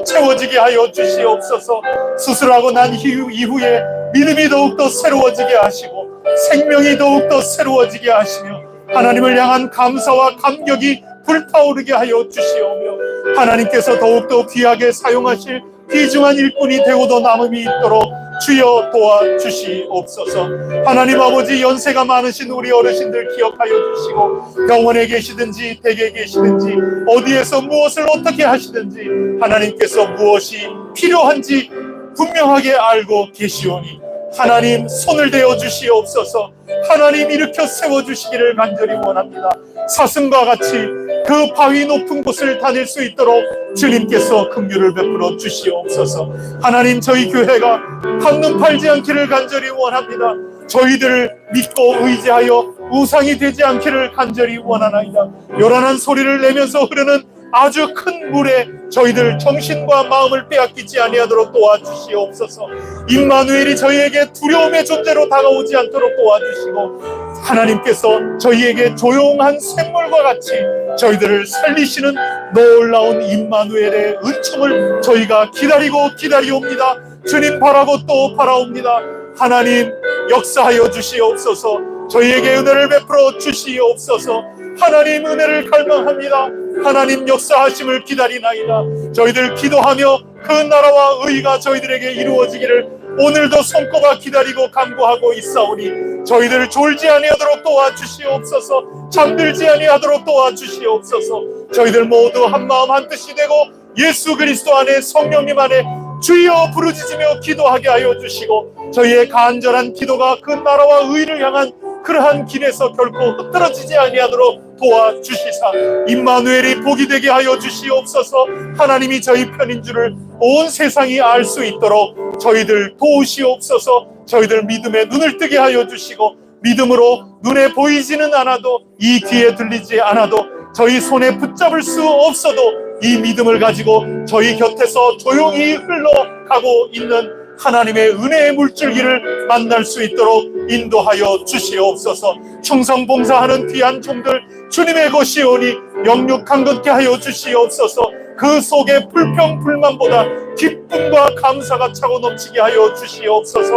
채워지게 하여 주시옵소서. 수술하고 난 이후에 믿음이 더욱더 새로워지게 하시고 생명이 더욱더 새로워지게 하시며 하나님을 향한 감사와 감격이 불타오르게 하여 주시오며 하나님께서 더욱더 귀하게 사용하실 귀중한 일꾼이 되고도 남음이 있도록 주여 도와주시옵소서. 하나님 아버지, 연세가 많으신 우리 어르신들 기억하여 주시고 병원에 계시든지 댁에 계시든지 어디에서 무엇을 어떻게 하시든지 하나님께서 무엇이 필요한지 분명하게 알고 계시오니 하나님 손을 대어 주시옵소서. 하나님 일으켜 세워주시기를 간절히 원합니다. 사슴과 같이 그 바위 높은 곳을 다닐 수 있도록 주님께서 긍휼을 베풀어 주시옵소서. 하나님, 저희 교회가 한눈 팔지 않기를 간절히 원합니다. 저희들을 믿고 의지하여 우상이 되지 않기를 간절히 원하나이다. 요란한 소리를 내면서 흐르는 아주 큰 물에 저희들 정신과 마음을 빼앗기지 아니하도록 도와주시옵소서. 임마누엘이 저희에게 두려움의 존재로 다가오지 않도록 도와주시고, 하나님께서 저희에게 조용한 샘물과 같이 저희들을 살리시는 놀라운 임마누엘의 은총을 저희가 기다리옵니다. 주님 바라고 또 바라옵니다. 하나님 역사하여 주시옵소서. 저희에게 은혜를 베풀어 주시옵소서. 하나님 은혜를 갈망합니다. 하나님 역사하심을 기다리나이다. 저희들 기도하며 그 나라와 의가 저희들에게 이루어지기를 오늘도 손꼽아 기다리고 간구하고 있사오니 저희들을 졸지 아니하도록 도와주시옵소서. 잠들지 아니하도록 도와주시옵소서. 저희들 모두 한마음 한뜻이 되고 예수 그리스도 안에 성령님 안에 주여 부르짖으며 기도하게 하여 주시고, 저희의 간절한 기도가 그 나라와 의를 향한 그러한 길에서 결코 흩어지지 아니하도록 도와주시사 임마누엘이 복이 되게 하여 주시옵소서. 하나님이 저희 편인 줄을 온 세상이 알 수 있도록 저희들 도우시옵소서. 저희들 믿음에 눈을 뜨게 하여 주시고, 믿음으로 눈에 보이지는 않아도 이 귀에 들리지 않아도 저희 손에 붙잡을 수 없어도 이 믿음을 가지고 저희 곁에서 조용히 흘러가고 있는 하나님의 은혜의 물줄기를 만날 수 있도록 인도하여 주시옵소서. 충성봉사하는 귀한 종들 주님의 것이오니 영육 강건케 하여 주시옵소서. 그 속에 불평불만보다 기쁨과 감사가 차고 넘치게 하여 주시옵소서.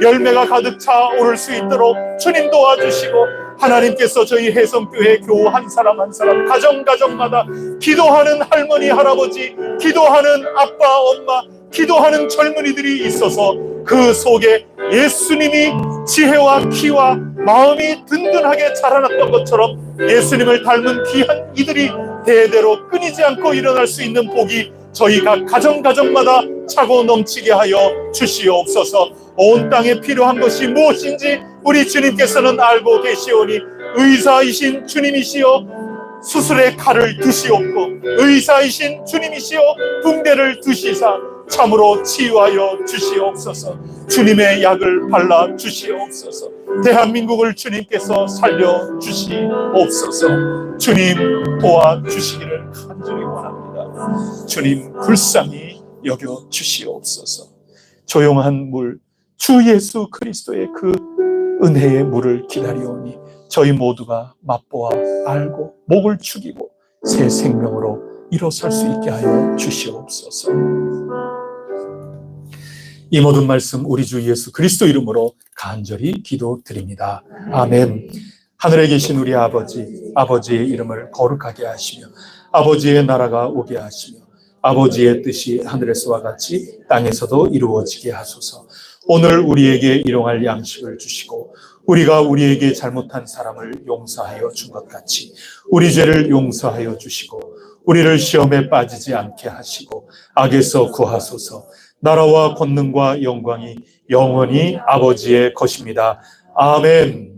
열매가 가득 차 오를 수 있도록 주님 도와주시고, 하나님께서 저희 혜성교회 교우 한 사람 한 사람 가정마다 기도하는 할머니 할아버지, 기도하는 아빠 엄마, 기도하는 젊은이들이 있어서 그 속에 예수님이 지혜와 키와 마음이 든든하게 자라났던 것처럼 예수님을 닮은 귀한 이들이 대대로 끊이지 않고 일어날 수 있는 복이 저희가 가정마다 차고 넘치게 하여 주시옵소서. 온 땅에 필요한 것이 무엇인지 우리 주님께서는 알고 계시오니 의사이신 주님이시여 수술의 칼을 드시옵고, 의사이신 주님이시여 붕대를 드시사 참으로 치유하여 주시옵소서. 주님의 약을 발라 주시옵소서. 대한민국을 주님께서 살려 주시옵소서. 주님 도와주시기를 간절히 원합니다. 주님 불쌍히 여겨 주시옵소서. 조용한 물, 주 예수 그리스도의 그 은혜의 물을 기다리오니 저희 모두가 맛보아 알고 목을 축이고 새 생명으로 일어설 수 있게 하여 주시옵소서. 이 모든 말씀 우리 주 예수 그리스도 이름으로 간절히 기도드립니다. 아멘. 하늘에 계신 우리 아버지의 이름을 거룩하게 하시며 아버지의 나라가 오게 하시며 아버지의 뜻이 하늘에서와 같이 땅에서도 이루어지게 하소서. 오늘 우리에게 일용할 양식을 주시고 우리가 우리에게 잘못한 사람을 용서하여 준 것 같이 우리 죄를 용서하여 주시고 우리를 시험에 빠지지 않게 하시고 악에서 구하소서. 나라와 권능과 영광이 영원히 아버지의 것입니다. 아멘.